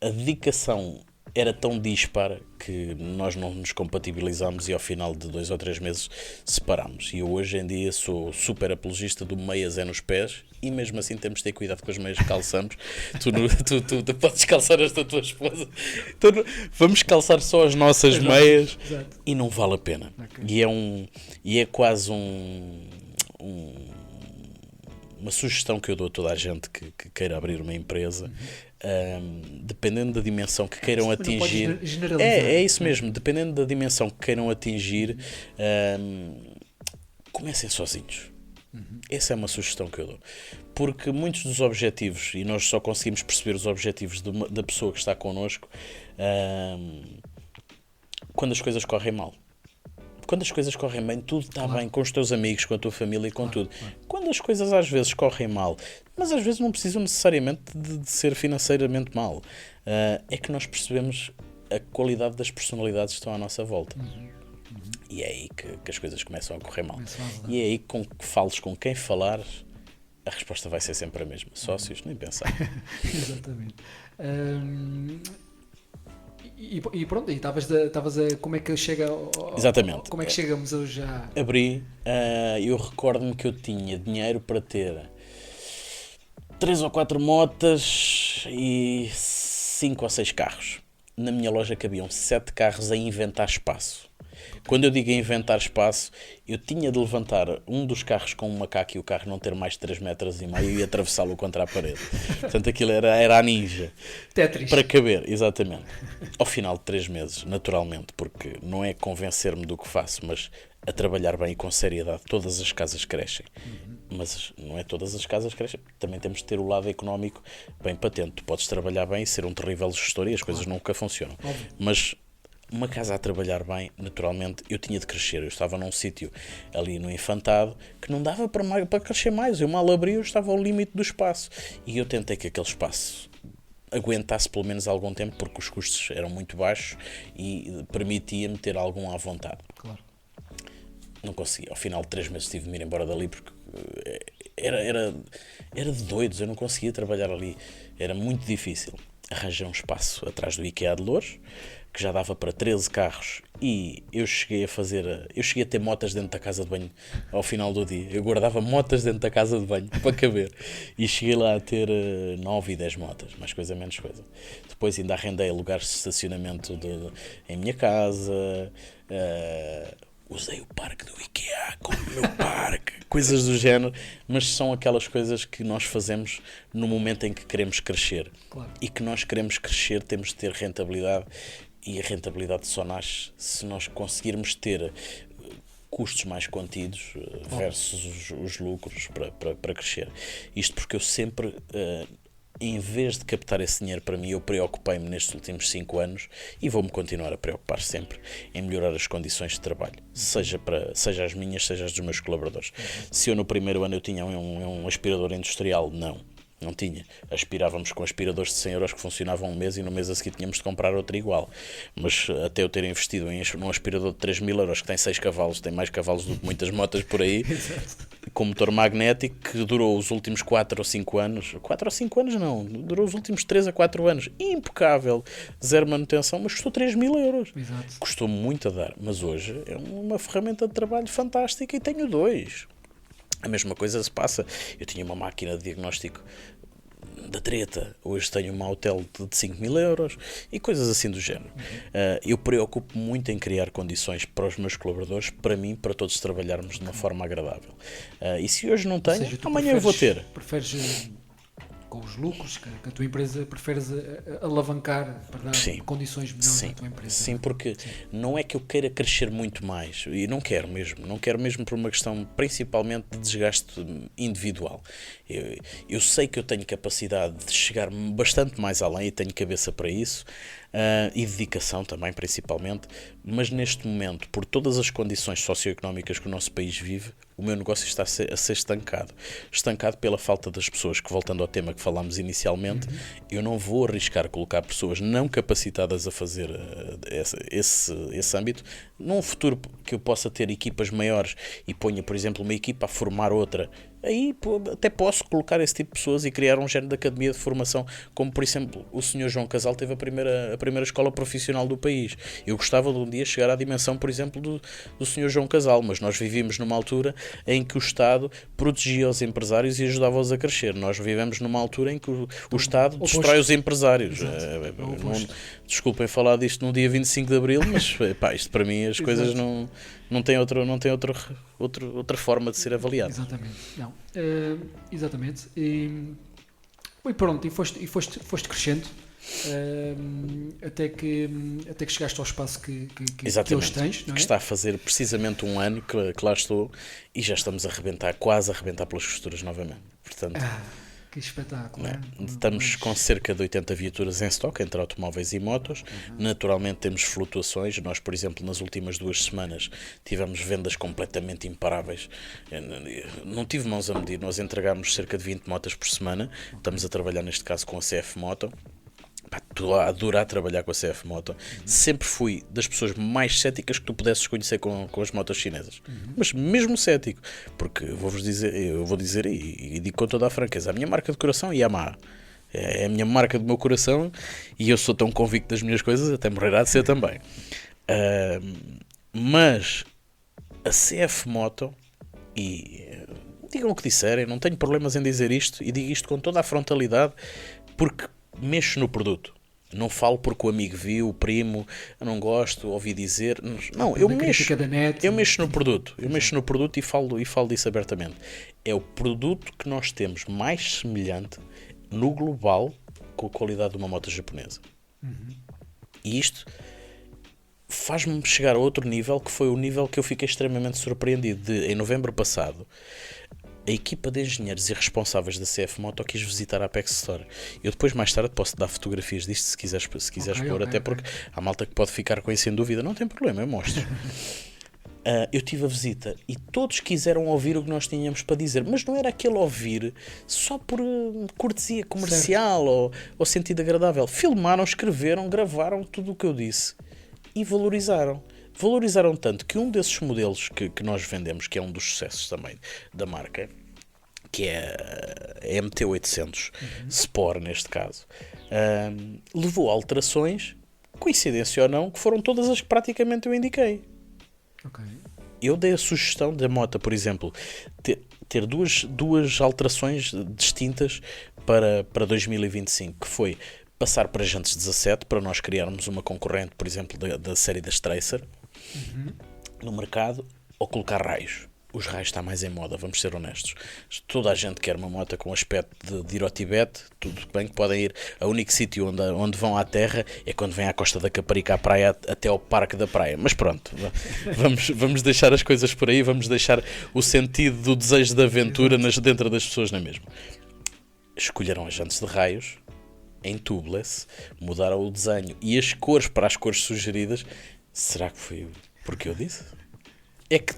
a dedicação era tão dispara que nós não nos compatibilizámos e ao final de 2 ou 3 meses separámos. E eu hoje em dia sou super apologista do meias é nos pés, e mesmo assim temos de ter cuidado com as meias que calçamos. Tu podes calçar esta tua esposa. Vamos calçar só as nossas meias. Exato. E não vale a pena. Okay. E é quase uma sugestão que eu dou a toda a gente que queira abrir uma empresa. Dependendo da dimensão que queiram atingir, é isso mesmo, dependendo da dimensão que queiram atingir, comecem sozinhos. Essa é uma sugestão que eu dou, porque muitos dos objetivos, e nós só conseguimos perceber os objetivos da pessoa que está connosco quando as coisas correm mal. Quando as coisas correm bem, tudo está bem com os teus amigos, com a tua família e com tudo. Quando as coisas às vezes correm mal, mas às vezes não precisam necessariamente de ser financeiramente mal, é que nós percebemos a qualidade das personalidades que estão à nossa volta. E é aí que as coisas começam a correr mal. E é aí que fales com quem falares, a resposta vai ser sempre a mesma. Sócios, nem pensar. Exatamente. E pronto, e estavas a como é que chega exatamente. Como é que chegamos hoje a... Abri, eu recordo-me que eu tinha dinheiro para ter 3 ou 4 motas e 5 ou 6 carros. Na minha loja cabiam 7 carros a inventar espaço. Quando eu digo inventar espaço, eu tinha de levantar um dos carros com um macaco e o carro não ter mais de 3,5 metros e atravessá-lo contra a parede. Portanto, aquilo era a ninja. Tetris. Para caber, exatamente. Ao final de 3 meses, naturalmente, porque não é convencer-me do que faço, mas a trabalhar bem e com seriedade, todas as casas crescem. Mas não é todas as casas crescem. Também temos de ter o lado económico bem patente. Tu podes trabalhar bem e ser um terrível gestor e as coisas nunca funcionam. Óbvio. Mas uma casa a trabalhar bem, naturalmente, eu tinha de crescer. Eu estava num sítio ali no Infantado que não dava para crescer mais. Eu mal abri, eu estava ao limite do espaço. E eu tentei que aquele espaço aguentasse pelo menos algum tempo, porque os custos eram muito baixos e permitia-me ter algum à vontade. Claro. Não consegui. Ao final de 3 meses tive de me ir embora dali porque era de doidos. Eu não conseguia trabalhar ali. Era muito difícil. arranjei um espaço atrás do IKEA de Loures, que já dava para 13 carros, e eu cheguei a ter motas dentro da casa de banho ao final do dia. Eu guardava motas dentro da casa de banho para caber, e cheguei lá a ter 9 e 10 motas, mais coisa menos coisa. Depois ainda arrendei lugares de estacionamento em minha casa, usei o parque do IKEA como meu parque, coisas do género, mas são aquelas coisas que nós fazemos no momento em que queremos crescer. Claro. E que nós queremos crescer, temos de ter rentabilidade, e a rentabilidade só nasce se nós conseguirmos ter custos mais contidos versus os lucros para crescer. Isto porque eu sempre, em vez de captar esse dinheiro para mim, eu preocupei-me nestes últimos 5 anos, e vou-me continuar a preocupar sempre em melhorar as condições de trabalho, seja as minhas, seja as dos meus colaboradores. Se eu no primeiro ano eu tinha um aspirador industrial, não tinha. Aspirávamos com aspiradores de 100 euros que funcionavam um mês, e no mês a seguir tínhamos de comprar outro igual. Mas até eu ter investido num aspirador de 3.000 euros que tem 6 cavalos, tem mais cavalos do que muitas motas por aí, com motor magnético, que durou os últimos 4 ou 5 anos. 4 ou 5 anos não, durou os últimos 3 a 4 anos. Impecável, zero manutenção, mas custou 3.000 euros. Exato. Custou muito a dar, mas hoje é uma ferramenta de trabalho fantástica, e tenho 2. A mesma coisa se passa. Eu tinha uma máquina de diagnóstico da treta, hoje tenho uma hotel de 5.000 euros e coisas assim do género. Eu preocupo muito em criar condições para os meus colaboradores, para mim, para todos trabalharmos de uma forma agradável. E se hoje não tenho, amanhã eu vou ter. Preferes com os lucros que a tua empresa preferes alavancar para dar condições melhores à tua empresa. Sim, porque não é que eu queira crescer muito mais, e não quero mesmo por uma questão principalmente de desgaste individual. Eu sei que eu tenho capacidade de chegar bastante mais além, e tenho cabeça para isso, e dedicação também principalmente, mas neste momento, por todas as condições socioeconómicas que o nosso país vive, o meu negócio está a ser estancado pela falta das pessoas, que, voltando ao tema que falámos inicialmente, eu não vou arriscar colocar pessoas não capacitadas a fazer esse âmbito. Num futuro que eu possa ter equipas maiores e ponha, por exemplo, uma equipa a formar outra, aí até posso colocar esse tipo de pessoas e criar um género de academia de formação, como por exemplo o Sr. João Casal teve a primeira escola profissional do país. Eu gostava de um dia chegar à dimensão, por exemplo, do Sr. João Casal, mas nós vivíamos numa altura em que o Estado protegia os empresários e ajudava-os a crescer. Nós vivemos numa altura em que o Estado destrói os empresários. Desculpem falar disto no dia 25 de Abril, mas isto para mim as coisas não têm outra forma de ser avaliado. Exatamente. Exatamente. E pronto, e foste crescendo até que chegaste ao espaço que hoje tens, não é? Que está a fazer precisamente um ano que lá estou, e já estamos quase a arrebentar pelas costuras novamente. Portanto, que espetáculo. Estamos com cerca de 80 viaturas em stock, entre automóveis e motos. Naturalmente temos flutuações. Nós, por exemplo, nas últimas 2 semanas tivemos vendas completamente imparáveis. Não tive mãos a medir, nós entregámos cerca de 20 motas por semana. Estamos a trabalhar neste caso com a CF Moto. Estou a adorar trabalhar com a CF Moto. Sempre fui das pessoas mais céticas que tu pudesses conhecer com as motos chinesas. Mas mesmo cético, porque eu vou dizer e digo com toda a franqueza, a minha marca de coração é Yamaha. É a minha marca do meu coração, e eu sou tão convicto das minhas coisas, até morrer de ser também. Mas a CF Moto, e digam o que disserem, não tenho problemas em dizer isto, e digo isto com toda a frontalidade, porque mexo no produto. Não falo porque o amigo viu, o primo, eu não gosto, ouvi dizer. Não, eu mexo no produto. Eu mexo no produto e falo disso abertamente. É o produto que nós temos mais semelhante no global com a qualidade de uma moto japonesa. E isto faz-me chegar a outro nível, que foi o nível que eu fiquei extremamente surpreendido. Em novembro passado, a equipa de engenheiros e responsáveis da CF Moto quis visitar a Apex Store. Eu depois, mais tarde, posso dar fotografias disto se quiseres pôr, até porque há malta que pode ficar com isso em dúvida. Não tem problema, eu mostro. Eu tive a visita e todos quiseram ouvir o que nós tínhamos para dizer, mas não era aquele ouvir só por cortesia comercial ou sentido agradável. Filmaram, escreveram, gravaram tudo o que eu disse e valorizaram. Valorizaram tanto que um desses modelos que nós vendemos, que é um dos sucessos também da marca, que é a MT-800 Sport neste caso, levou a alterações, coincidência ou não, que foram todas as que praticamente eu indiquei. Ok. Eu dei a sugestão da moto, por exemplo, ter duas alterações distintas para 2025, que foi passar para jantes 17, para nós criarmos uma concorrente, por exemplo, da série das Tracer, no mercado, ou colocar raios. Os raios está mais em moda, vamos ser honestos. Toda a gente quer uma moto com aspecto de ir ao Tibete, tudo bem que podem ir. O único sítio onde vão à terra é quando vêm à Costa da Caparica, à praia, até ao Parque da Praia. Mas pronto, vamos deixar as coisas por aí, vamos deixar o sentido do desejo de aventura dentro das pessoas na mesma. Escolheram as jantes de raios, em tubeless, mudaram o desenho e as cores para as cores sugeridas. Será que foi porque eu disse? É que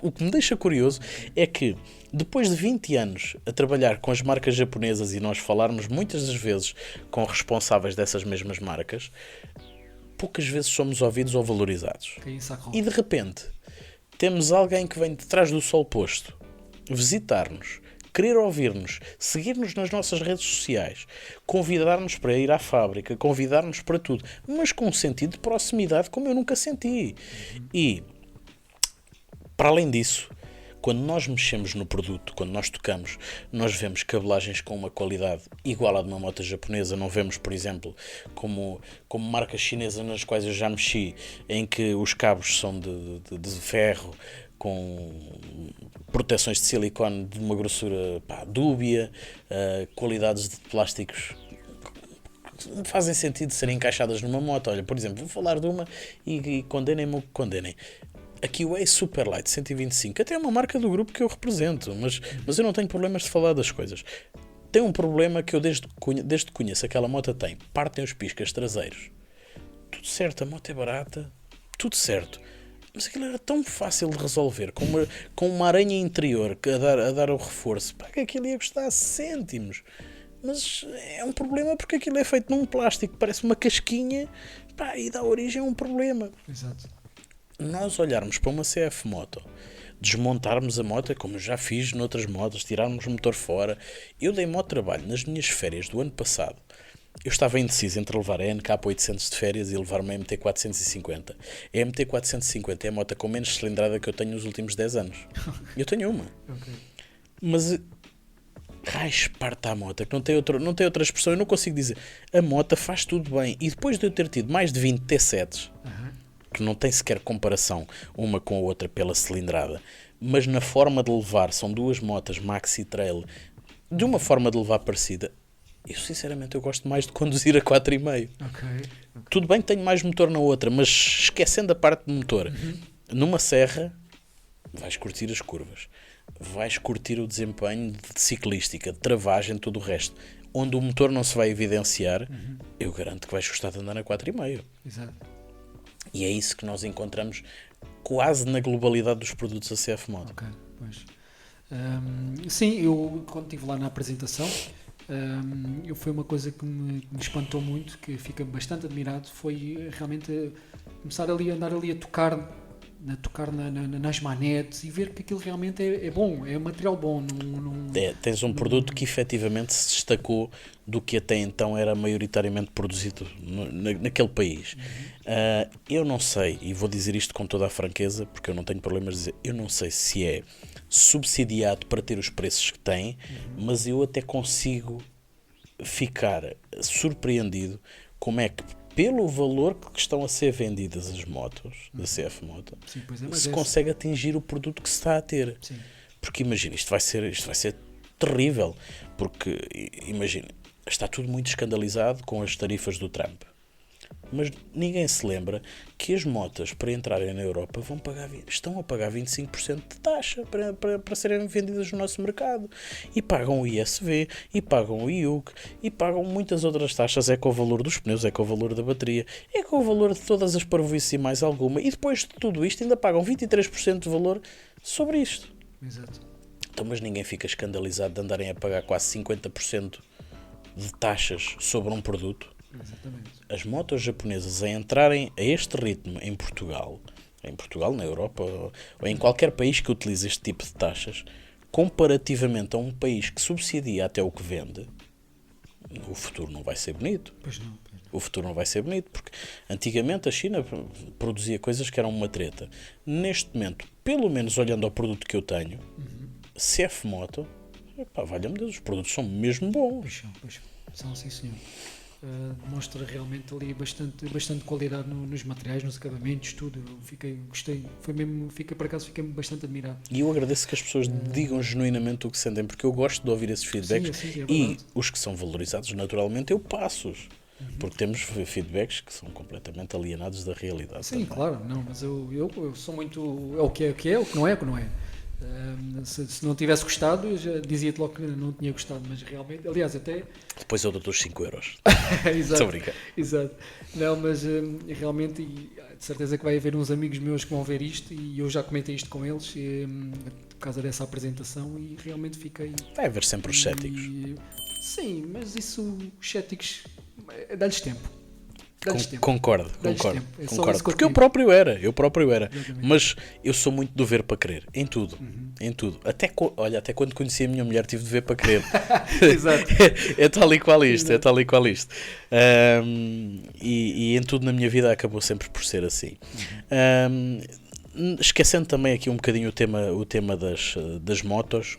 o que me deixa curioso é que depois de 20 anos a trabalhar com as marcas japonesas e nós falarmos muitas das vezes com responsáveis dessas mesmas marcas, poucas vezes somos ouvidos ou valorizados. E de repente temos alguém que vem de trás do sol posto visitar-nos, querer ouvir-nos, seguir-nos nas nossas redes sociais, convidar-nos para ir à fábrica, convidar-nos para tudo, mas com um sentido de proximidade como eu nunca senti. E para além disso, quando nós mexemos no produto, quando nós tocamos, nós vemos cabelagens com uma qualidade igual à de uma moto japonesa. Não vemos, por exemplo, como marcas chinesas nas quais eu já mexi, em que os cabos são de ferro, com proteções de silicone de uma grossura dúbia, qualidades de plásticos que não fazem sentido serem encaixadas numa moto. Olha, por exemplo, vou falar de uma e condenem-me o que condenem. Aqui o Ace Superlight 125, até é uma marca do grupo que eu represento, mas eu não tenho problemas de falar das coisas. Tem um problema que eu desde que conheço aquela moto tem. Partem os piscas traseiros. Tudo certo, a moto é barata, tudo certo. Mas aquilo era tão fácil de resolver, com uma aranha interior a dar o reforço, que aquilo ia custar cêntimos. Mas é um problema porque aquilo é feito num plástico, parece uma casquinha, e dá origem a um problema. Exato. Nós olharmos para uma CF Moto, desmontarmos a moto, como eu já fiz noutras motos, tirarmos o motor fora. Eu dei moto trabalho nas minhas férias do ano passado. Eu estava indeciso entre levar a NK800 de férias e levar uma MT450. A MT450 é a moto com menos cilindrada que eu tenho nos últimos 10 anos. Eu tenho uma. Okay. Mas esparta a moto, que não tem outra expressão. Eu não consigo dizer. A moto faz tudo bem. E depois de eu ter tido mais de 20 T7s, que não tem sequer comparação uma com a outra pela cilindrada, mas na forma de levar, são duas motas Maxi Trail, de uma forma de levar parecida, eu sinceramente gosto mais de conduzir a 4,5. Okay. Tudo bem que tenho mais motor na outra, mas esquecendo a parte do motor, numa serra vais curtir as curvas, vais curtir o desempenho de ciclística, de travagem, tudo o resto. Onde o motor não se vai evidenciar, eu garanto que vais gostar de andar na 4,5. Exato. E é isso que nós encontramos quase na globalidade dos produtos da CF Moto. Ok, pois. Sim, eu quando estive lá na apresentação, foi uma coisa que me espantou muito, que fica bastante admirado, foi realmente começar ali, andar ali a tocar nas manetes e ver que aquilo realmente é bom, é material bom. Tens um produto que efetivamente se destacou do que até então era maioritariamente produzido naquele país. Eu não sei, e vou dizer isto com toda a franqueza, porque eu não tenho problemas de dizer, eu não sei se é subsidiado para ter os preços que tem, mas eu até consigo ficar surpreendido como é que, pelo valor que estão a ser vendidas as motos da CF Moto, sim, se consegue atingir o produto que se está a ter. Sim. Porque imagina, isto vai ser terrível, porque imagina, está tudo muito escandalizado com as tarifas do Trump, mas ninguém se lembra que as motas para entrarem na Europa estão a pagar 25% de taxa para serem vendidas no nosso mercado, e pagam o ISV, e pagam o IUC, e pagam muitas outras taxas. É com o valor dos pneus, é com o valor da bateria, é com o valor de todas as parvoíces e mais alguma, e depois de tudo isto ainda pagam 23% de valor sobre isto. Exato. Então, mas ninguém fica escandalizado de andarem a pagar quase 50% de taxas sobre um produto. Exatamente. As motos japonesas a entrarem a este ritmo em Portugal, na Europa ou em qualquer país que utilize este tipo de taxas, comparativamente a um país que subsidia até o que vende, o futuro não vai ser bonito. Pois não. O futuro não vai ser bonito, porque antigamente a China produzia coisas que eram uma treta. Neste momento, pelo menos olhando ao produto que eu tenho, CF Moto, valha-me Deus, os produtos são mesmo bons. Pois são, sim senhor. Demonstra realmente ali bastante qualidade nos materiais, nos acabamentos, tudo. Gostei, fiquei bastante admirado. E eu agradeço que as pessoas digam genuinamente o que sentem, porque eu gosto de ouvir esses feedbacks. Sim, é e os que são valorizados naturalmente eu passo-os. Porque temos feedbacks que são completamente alienados da realidade. Sim, também. claro, não, mas eu sou muito. É o que é, o que não é, o que não é. Se não tivesse gostado, eu já dizia-te logo que não tinha gostado, mas realmente, aliás, até. Depois eu dou-te os 5 euros. Exato. Estou a brincar. Exato. Não, mas realmente, de certeza que vai haver uns amigos meus que vão ver isto e eu já comentei isto com eles por causa dessa apresentação e realmente fiquei. Vai haver sempre os céticos. Sim, mas isso, os céticos, dá-lhes tempo. Concordo. Concordo. Porque eu próprio era. Exatamente. Mas eu sou muito do ver para crer. Em tudo. Até quando conheci a minha mulher tive de ver para crer. Exato. É tal e qual isto. E em tudo na minha vida acabou sempre por ser assim. Esquecendo também aqui um bocadinho o tema das motos.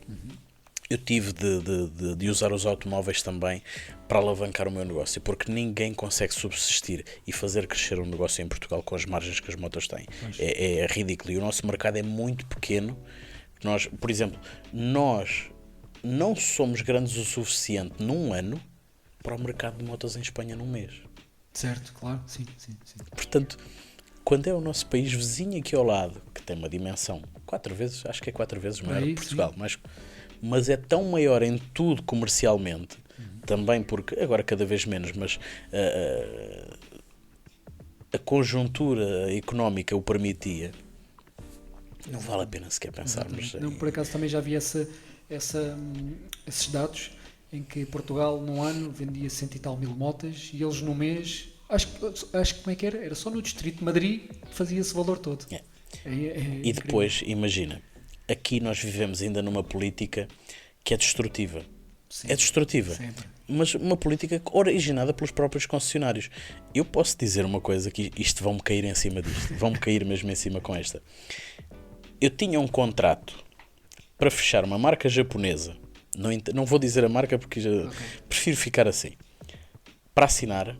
Eu tive de usar os automóveis também para alavancar o meu negócio, porque ninguém consegue subsistir e fazer crescer um negócio em Portugal com as margens que as motos têm. É ridículo. E o nosso mercado é muito pequeno. Por exemplo, nós não somos grandes o suficiente num ano para o mercado de motos em Espanha num mês. Certo, claro, sim. Portanto, quando é o nosso país vizinho aqui ao lado, que tem uma dimensão 4 vezes maior que Portugal, mas é tão maior em tudo comercialmente, também porque, agora cada vez menos, mas a conjuntura económica o permitia, não vale a pena sequer pensarmos. Não, por acaso também já vi esses dados em que Portugal num ano vendia 100 e tal mil motas e eles no mês, acho que como é que era? Era só no distrito de Madrid fazia esse valor todo. E depois, imagina, aqui nós vivemos ainda numa política que é destrutiva. Sim, é destrutiva. Sempre. Mas uma política originada pelos próprios concessionários. Eu posso dizer uma coisa que isto vão-me cair em cima disto. Vão-me cair mesmo em cima com esta. Eu tinha um contrato para fechar uma marca japonesa. Não vou dizer a marca porque prefiro ficar assim. Para assinar.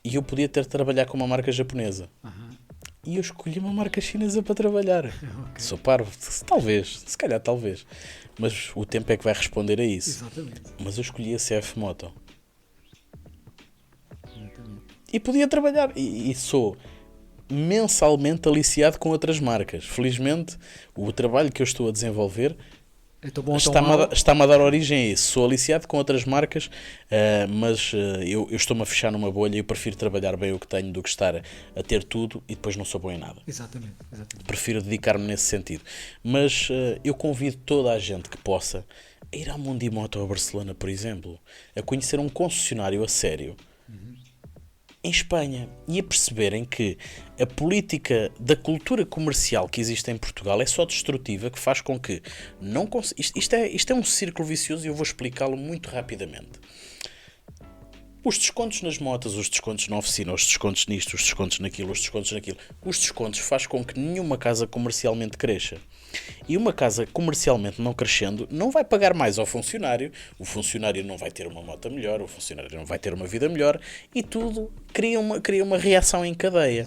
E eu podia ter de trabalhar com uma marca japonesa. E eu escolhi uma marca chinesa para trabalhar. Sou parvo, se calhar talvez. Mas o tempo é que vai responder a isso. Exatamente. Mas eu escolhi a CF Moto. Exatamente. E podia trabalhar. E sou mensalmente aliciado com outras marcas. Felizmente, o trabalho que eu estou a desenvolver está-me a dar origem a isso. Sou aliciado com outras marcas, mas eu estou-me a fechar numa bolha e eu prefiro trabalhar bem o que tenho do que estar a ter tudo e depois não sou bom em nada. Exatamente. Prefiro dedicar-me nesse sentido. Mas eu convido toda a gente que possa a ir à Mundimoto a Barcelona, por exemplo, a conhecer um concessionário a sério em Espanha e a perceberem que a política da cultura comercial que existe em Portugal é só destrutiva, que faz com que não isto é um círculo vicioso e eu vou explicá-lo muito rapidamente. Os descontos nas motas, os descontos na oficina, os descontos nisto, os descontos naquilo, os descontos faz com que nenhuma casa comercialmente cresça. E uma casa comercialmente não crescendo não vai pagar mais ao funcionário, o funcionário não vai ter uma moto melhor, o funcionário não vai ter uma vida melhor e tudo cria uma reação em cadeia.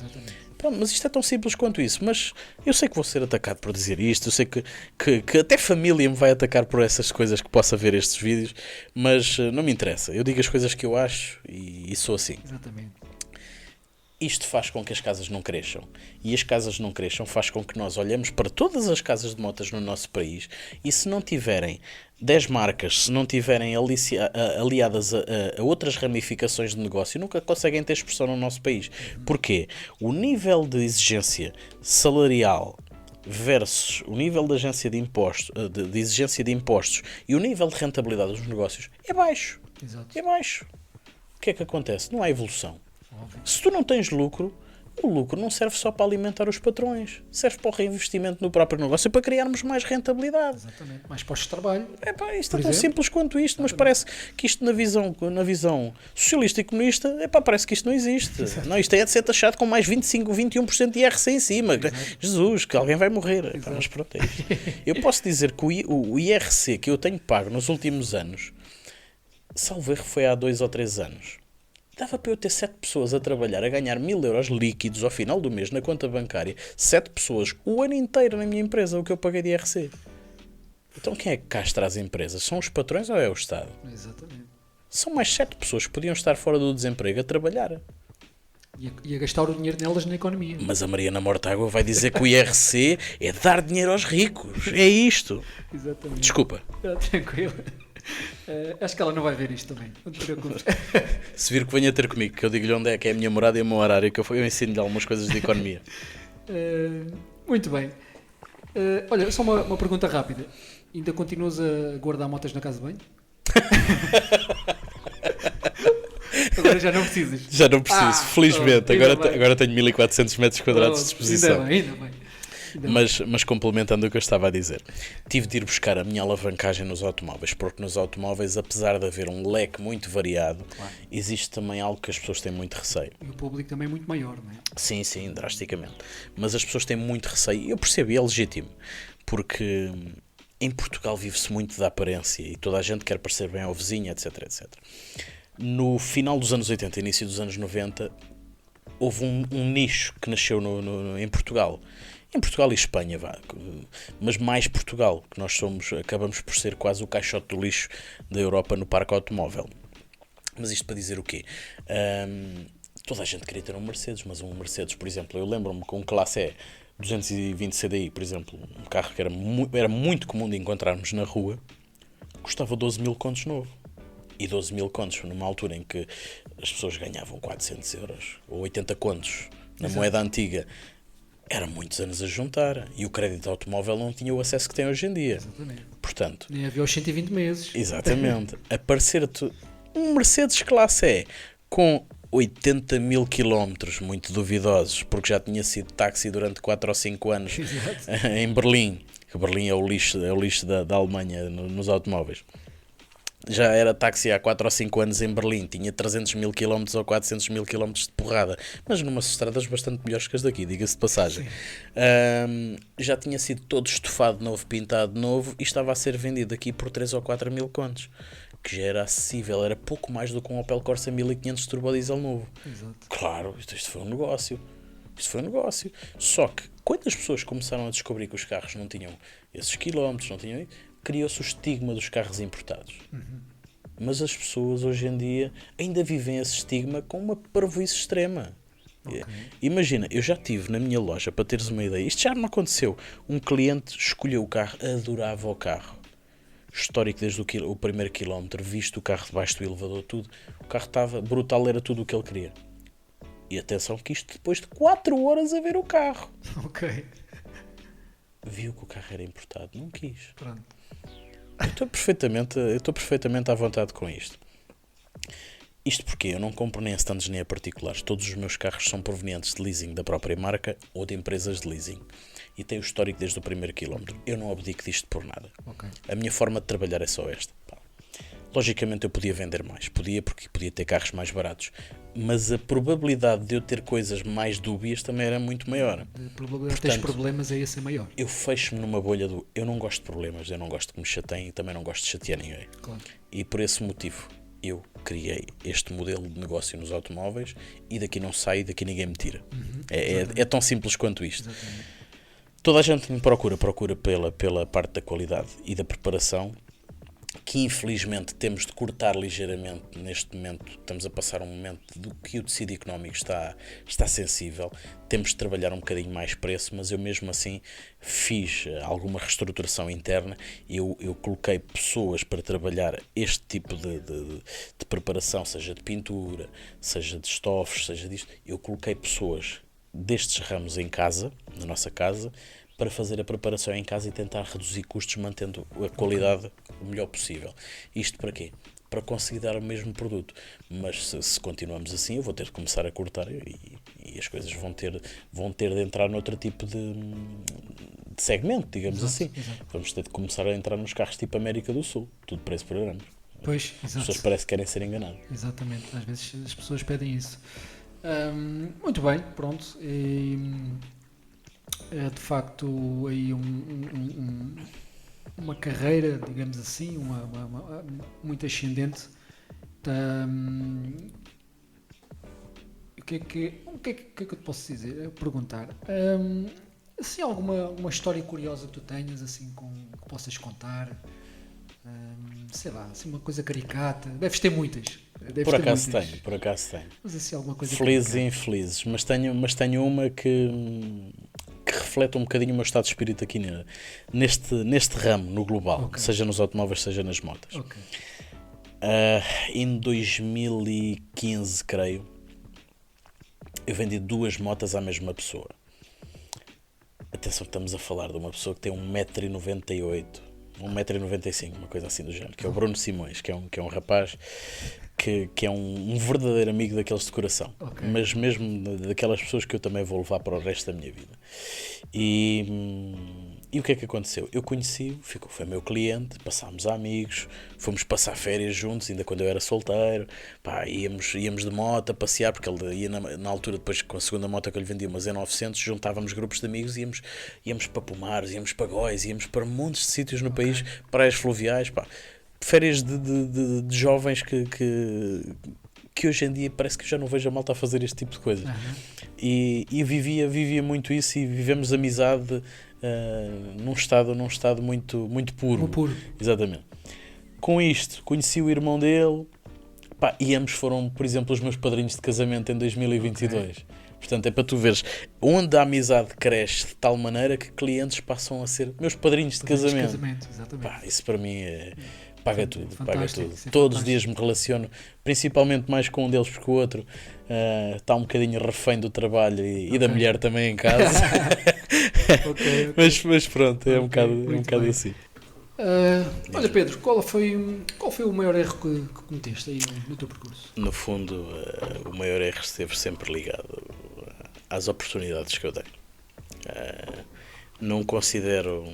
Pronto, mas isto é tão simples quanto isso. Mas eu sei que vou ser atacado por dizer isto, eu sei que até família me vai atacar por essas coisas que possa ver estes vídeos, mas não me interessa. Eu digo as coisas que eu acho e sou assim. Exatamente. Isto faz com que as casas não cresçam. E as casas não cresçam faz com que nós olhemos para todas as casas de motas no nosso país e se não tiverem 10 marcas, se não tiverem aliadas a outras ramificações de negócio, nunca conseguem ter expressão no nosso país. Porquê? O nível de exigência salarial versus o nível de exigência de impostos e o nível de rentabilidade dos negócios é baixo. Exato. É baixo. O que é que acontece? Não há evolução. Óbvio. Se tu não tens lucro, O lucro não serve só para alimentar os patrões, serve para o reinvestimento no próprio negócio e para criarmos mais rentabilidade. Exatamente. Mais postos de trabalho. Isto é tão simples quanto isto, mas parece que isto na visão socialista e comunista, parece que isto não existe. Não, isto é de ser taxado com mais 25, 21% de IRC em cima. Exato. Jesus, que alguém vai morrer. Mas pronto, é isto. Eu posso dizer que o IRC que eu tenho pago nos últimos anos, salvo erro, foi há 2 ou 3 anos. Dava para eu ter 7 pessoas a trabalhar, a ganhar 1.000 euros líquidos ao final do mês na conta bancária. 7 pessoas o ano inteiro na minha empresa, o que eu paguei de IRC. Então quem é que castra as empresas? São os patrões ou é o Estado? Exatamente. São mais 7 pessoas que podiam estar fora do desemprego a trabalhar. E a gastar o dinheiro nelas na economia. Mas a Mariana Mortágua vai dizer que o IRC é dar dinheiro aos ricos. É isto. Exatamente. Desculpa. Tranquilo. Acho que ela não vai ver isto também. Não te preocupes. Se vir que venha ter comigo, que eu digo-lhe onde é que é a minha morada e o meu horário, que eu ensino-lhe algumas coisas de economia. Muito bem. Olha, só uma pergunta rápida. Ainda continuas a guardar motas na casa de banho? Agora já não precisas. Já não preciso, felizmente. Agora tenho 1400 metros quadrados de disposição. Ainda bem. Mas complementando o que eu estava a dizer, tive de ir buscar a minha alavancagem nos automóveis, porque nos automóveis, apesar de haver um leque muito variado, existe também algo que as pessoas têm muito receio. E o público também é muito maior, não é? Sim, drasticamente. Mas as pessoas têm muito receio, e eu percebo, e é legítimo, porque em Portugal vive-se muito da aparência e toda a gente quer parecer bem ao vizinho, etc, etc. No final dos anos 80, início dos anos 90, houve um nicho que nasceu em Portugal. Em Portugal e Espanha, mas mais Portugal, que nós acabamos por ser quase o caixote do lixo da Europa no parque automóvel. Mas isto para dizer o quê? Toda a gente queria ter um Mercedes, mas um Mercedes, por exemplo, eu lembro-me com um Classe E 220 CDI, por exemplo, um carro que era muito comum de encontrarmos na rua, custava 12.000 contos novo. E 12.000 contos numa altura em que as pessoas ganhavam 400 euros ou 80 contos na moeda antiga, era muitos anos a juntar, e o crédito automóvel não tinha o acesso que tem hoje em dia. Exatamente. Portanto, nem havia os 120 meses. Exatamente. Aparecer-te um Mercedes Classe E com 80.000 quilómetros, muito duvidosos, porque já tinha sido táxi durante 4 ou 5 anos em Berlim, que Berlim é o lixo da Alemanha nos automóveis. Já era táxi há 4 ou 5 anos em Berlim, tinha 300.000 km ou 400.000 km de porrada, mas numas estradas bastante melhores que as daqui, diga-se de passagem. Já tinha sido todo estofado novo, pintado novo, e estava a ser vendido aqui por 3 ou 4 mil contos, que já era acessível, era pouco mais do que um Opel Corsa 1500 turbo diesel novo. Exato. Claro, isto foi um negócio. Só que quando as pessoas começaram a descobrir que os carros não tinham esses quilómetros, criou-se o estigma dos carros importados. Mas as pessoas hoje em dia ainda vivem esse estigma com uma parvoíce extrema. Okay. Imagina, eu já tive na minha loja, para teres uma ideia, isto já me aconteceu, um cliente escolheu o carro, adorava o carro, histórico desde o primeiro quilómetro, visto o carro debaixo do elevador, tudo, o carro estava brutal, era tudo o que ele queria. E atenção que isto depois de 4 horas a ver o carro. Ok. Viu que o carro era importado, não quis. Pronto. Eu estou perfeitamente à vontade com isto. Isto porque eu não compro nem a stands nem a particulares. Todos os meus carros são provenientes de leasing da própria marca ou de empresas de leasing. E tenho o histórico desde o primeiro quilómetro. Eu não abdico disto por nada. Okay. A minha forma de trabalhar é só esta. Logicamente eu podia vender mais. Porque podia ter carros mais baratos. Mas a probabilidade de eu ter coisas mais dúbias também era muito maior. A probabilidade de teres problemas é essa maior. Eu fecho-me numa bolha do... Eu não gosto de problemas, eu não gosto que me chateiem e também não gosto de chatear ninguém. Claro. E por esse motivo eu criei este modelo de negócio nos automóveis e daqui não sai, daqui ninguém me tira. É tão simples quanto isto. Exatamente. Toda a gente me procura pela parte da qualidade e da preparação, que infelizmente temos de cortar ligeiramente neste momento. Estamos a passar um momento do que o tecido económico está sensível. Temos de trabalhar um bocadinho mais preço, mas eu mesmo assim fiz alguma reestruturação interna. Eu coloquei pessoas para trabalhar este tipo de preparação, seja de pintura, seja de estofos, seja disto. Eu coloquei pessoas destes ramos em casa, na nossa casa, para fazer a preparação em casa e tentar reduzir custos, mantendo a qualidade o melhor possível. Isto para quê? para conseguir dar o mesmo produto. Mas se continuamos assim, eu vou ter de começar a cortar e as coisas vão ter de entrar noutro tipo de segmento, digamos assim. Exato. Vamos ter de começar a entrar nos carros tipo América do Sul, tudo preço por grama. Pois, As exato. pessoas parecem que querem ser enganadas. Exatamente, às vezes as pessoas pedem isso. Muito bem, pronto. É de facto aí uma carreira, digamos assim, muito ascendente. O que é que eu te posso dizer? Perguntar. Assim, alguma história curiosa que tu tenhas, assim, que possas contar? Sei lá, assim, uma coisa caricata. Deves ter muitas. Por acaso tenho. Mas assim, alguma coisa Felizes e caricata. infelizes, mas tenho uma que reflete um bocadinho o meu estado de espírito aqui neste ramo, no global, Ok. seja nos automóveis, seja nas motas. Ok. Em 2015, creio, eu vendi 2 motas à mesma pessoa. Atenção que estamos a falar de uma pessoa que tem 1,98m, 1,95m, uma coisa assim do género, que é o Bruno Simões, que é um rapaz que é um verdadeiro amigo daqueles de coração, Ok. mas mesmo daquelas pessoas que eu também vou levar para o resto da minha vida. E o que é que aconteceu? Eu conheci-o, foi meu cliente, passámos a amigos, fomos passar férias juntos, ainda quando eu era solteiro, pá, íamos de moto a passear, porque ele ia na altura, depois com a segunda moto que eu lhe vendia, uma Z900, juntávamos grupos de amigos, íamos para Pomares, íamos para Góis, íamos para montes de sítios no país, praias fluviais, pá, férias de jovens que hoje em dia parece que já não vejo a malta a fazer este tipo de coisas. E vivia muito isso, e vivemos amizade num estado muito, muito puro. Puro. Exatamente. Com isto, conheci o irmão dele, pá, e ambos foram, por exemplo, os meus padrinhos de casamento em 2022. Okay. Portanto, é para tu veres onde a amizade cresce de tal maneira que clientes passam a ser meus padrinhos de casamento. Exatamente. Pá, isso para mim paga tudo. É todos os dias me relaciono, principalmente mais com um deles, porque o outro está um bocadinho refém do trabalho e da mulher também em casa. Okay. Mas pronto, é um bocado assim. Olha, Pedro, qual foi o maior erro que cometeste aí no teu percurso? No fundo, o maior erro esteve sempre ligado às oportunidades que eu tenho. Não considero...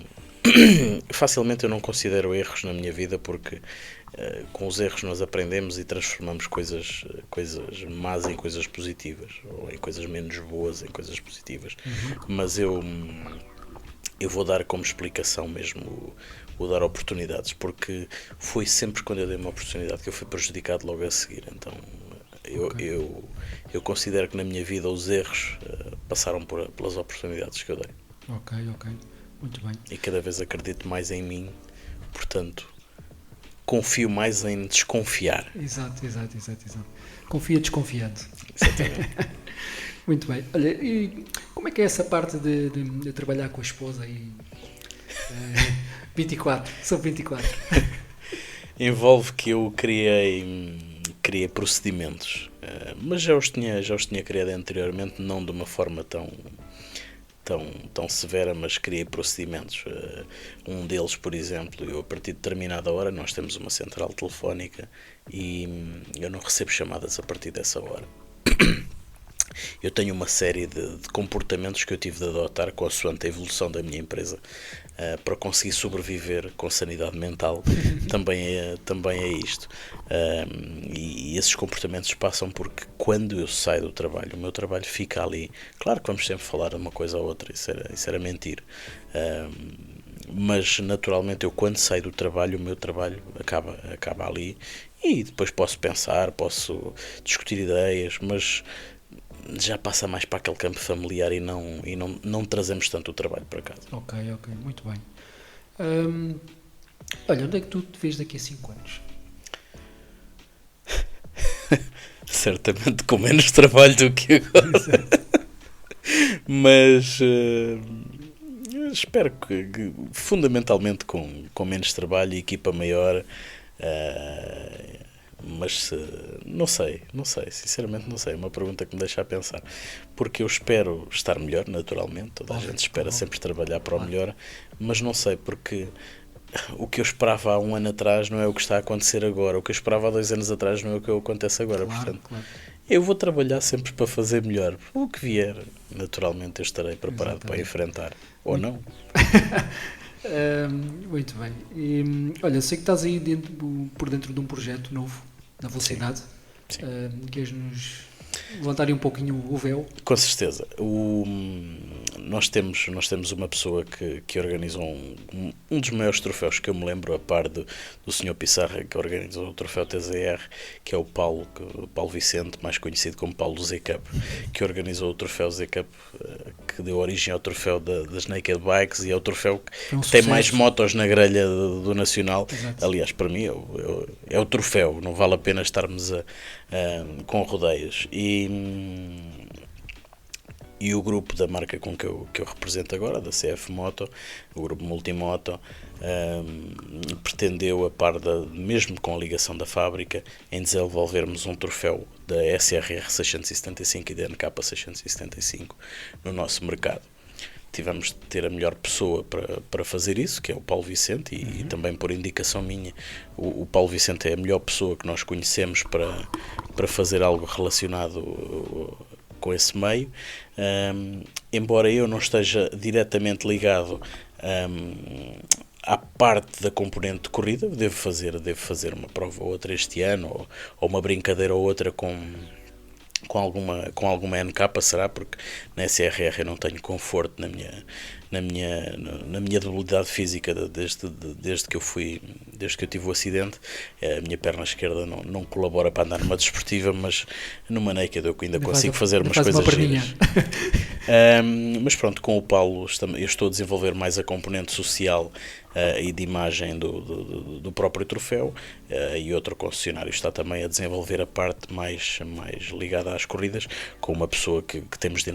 Facilmente eu não considero erros na minha vida, porque com os erros nós aprendemos e transformamos coisas más em coisas positivas, ou em coisas menos boas em coisas positivas. Mas eu vou dar como explicação mesmo o dar oportunidades, porque foi sempre quando eu dei uma oportunidade que eu fui prejudicado logo a seguir. Então eu considero que na minha vida os erros passaram pelas oportunidades que eu dei. Ok, muito bem. E cada vez acredito mais em mim, portanto confio mais em desconfiar. Exato. Confia desconfiando. Exatamente. Muito bem. Olha, e como é que é essa parte de trabalhar com a esposa aí? 24, são 24. Envolve que eu criei procedimentos, mas já os tinha criado anteriormente, não de uma forma tão severa, mas criei procedimentos. Um deles, por exemplo, eu a partir de determinada hora, nós temos uma central telefónica e eu não recebo chamadas a partir dessa hora. Eu tenho uma série de comportamentos que eu tive de adotar consoante a evolução da minha empresa para conseguir sobreviver com sanidade mental também é isto. E esses comportamentos passam porque quando eu saio do trabalho, o meu trabalho fica ali. Claro que vamos sempre falar de uma coisa ou outra, isso era mentir. Mas naturalmente eu quando saio do trabalho, o meu trabalho acaba ali, e depois posso pensar, posso discutir ideias, mas já passa mais para aquele campo familiar e não trazemos tanto o trabalho para casa. Ok, muito bem. Olha, onde é que tu te vês daqui a 5 anos? Certamente com menos trabalho do que agora. Mas espero que fundamentalmente com menos trabalho e equipa maior. Mas não sei, sinceramente não sei, é uma pergunta que me deixa a pensar, porque eu espero estar melhor, naturalmente, toda a gente espera sempre trabalhar para o melhor, mas não sei, porque o que eu esperava há um ano atrás não é o que está a acontecer agora. O que eu esperava há 2 anos atrás não é o que acontece agora. Claro, Portanto, claro. eu vou trabalhar sempre para fazer melhor. O que vier, naturalmente, eu estarei preparado para Exatamente. enfrentar. Ou não. Muito bem. E, olha, sei que estás aí por dentro de um projeto novo da Velocidade. Sim. Queres-nos levantar aí um pouquinho o véu? Com certeza. Nós temos uma pessoa que organizou um dos maiores troféus que eu me lembro, a par do Sr. Pissarra, que organizou o troféu TZR, que é o Paulo Vicente, mais conhecido como Paulo Z Cup, que organizou o troféu Z Cup, que deu origem ao troféu das Naked Bikes e é o troféu que tem mais motos na grelha do Nacional. Exato. Aliás, para mim é o troféu, não vale a pena estarmos com rodeios. E o grupo da marca com que eu represento agora, da CF Moto, o grupo Multimoto, pretendeu, mesmo com a ligação da fábrica, em desenvolvermos um troféu da SRR 675 e da NK 675 no nosso mercado. Tivemos de ter a melhor pessoa para fazer isso, que é o Paulo Vicente, e também por indicação minha, o Paulo Vicente é a melhor pessoa que nós conhecemos para fazer algo relacionado com esse meio. Embora eu não esteja diretamente ligado à parte da componente de corrida, devo fazer uma prova ou outra este ano, ou uma brincadeira ou outra com alguma NK, será, porque na SRR eu não tenho conforto na minha debilidade física desde que eu tive o acidente. A minha perna esquerda não colabora para andar numa desportiva, mas numa naked eu ainda consigo fazer umas coisas giras. Mas pronto, com o Paulo eu estou a desenvolver mais a componente social e de imagem do próprio troféu, e outro concessionário está também a desenvolver a parte mais ligada às corridas, com uma pessoa que temos de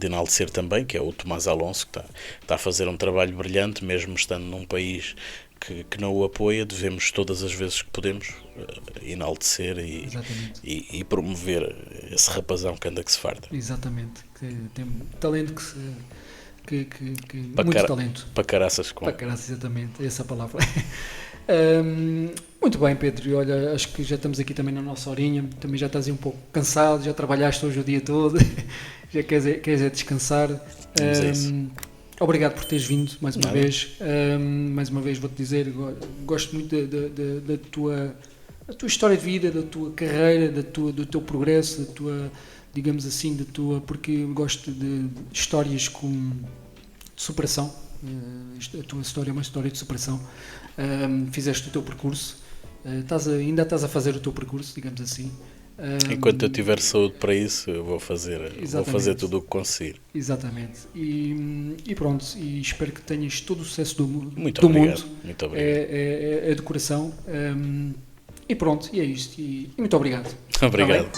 enaltecer também, que é o Tomás Alonso, que está a fazer um trabalho brilhante, mesmo estando num país que não o apoia. Devemos, todas as vezes que podemos, enaltecer e promover esse rapazão que anda que se farta. Exatamente, que tem talento, muito talento. Para caraças com. Para caraças, exatamente, essa palavra. Muito bem, Pedro, e olha, acho que já estamos aqui também na nossa horinha, também já estás aí um pouco cansado, já trabalhaste hoje o dia todo, já queres descansar. Obrigado por teres vindo mais uma vez. Mais uma vez vou-te dizer, gosto muito da tua história de vida, da tua carreira, do teu progresso, da tua, digamos assim, porque gosto de histórias de superação. A tua história é uma história de superação. Fizeste o teu percurso, ainda estás a fazer o teu percurso, digamos assim. Enquanto eu tiver saúde para isso, eu vou fazer tudo o que conseguir. Exatamente. E pronto, e espero que tenhas todo o sucesso do mundo. Muito obrigado. É de coração. E pronto, e é isto. E muito obrigado. Obrigado.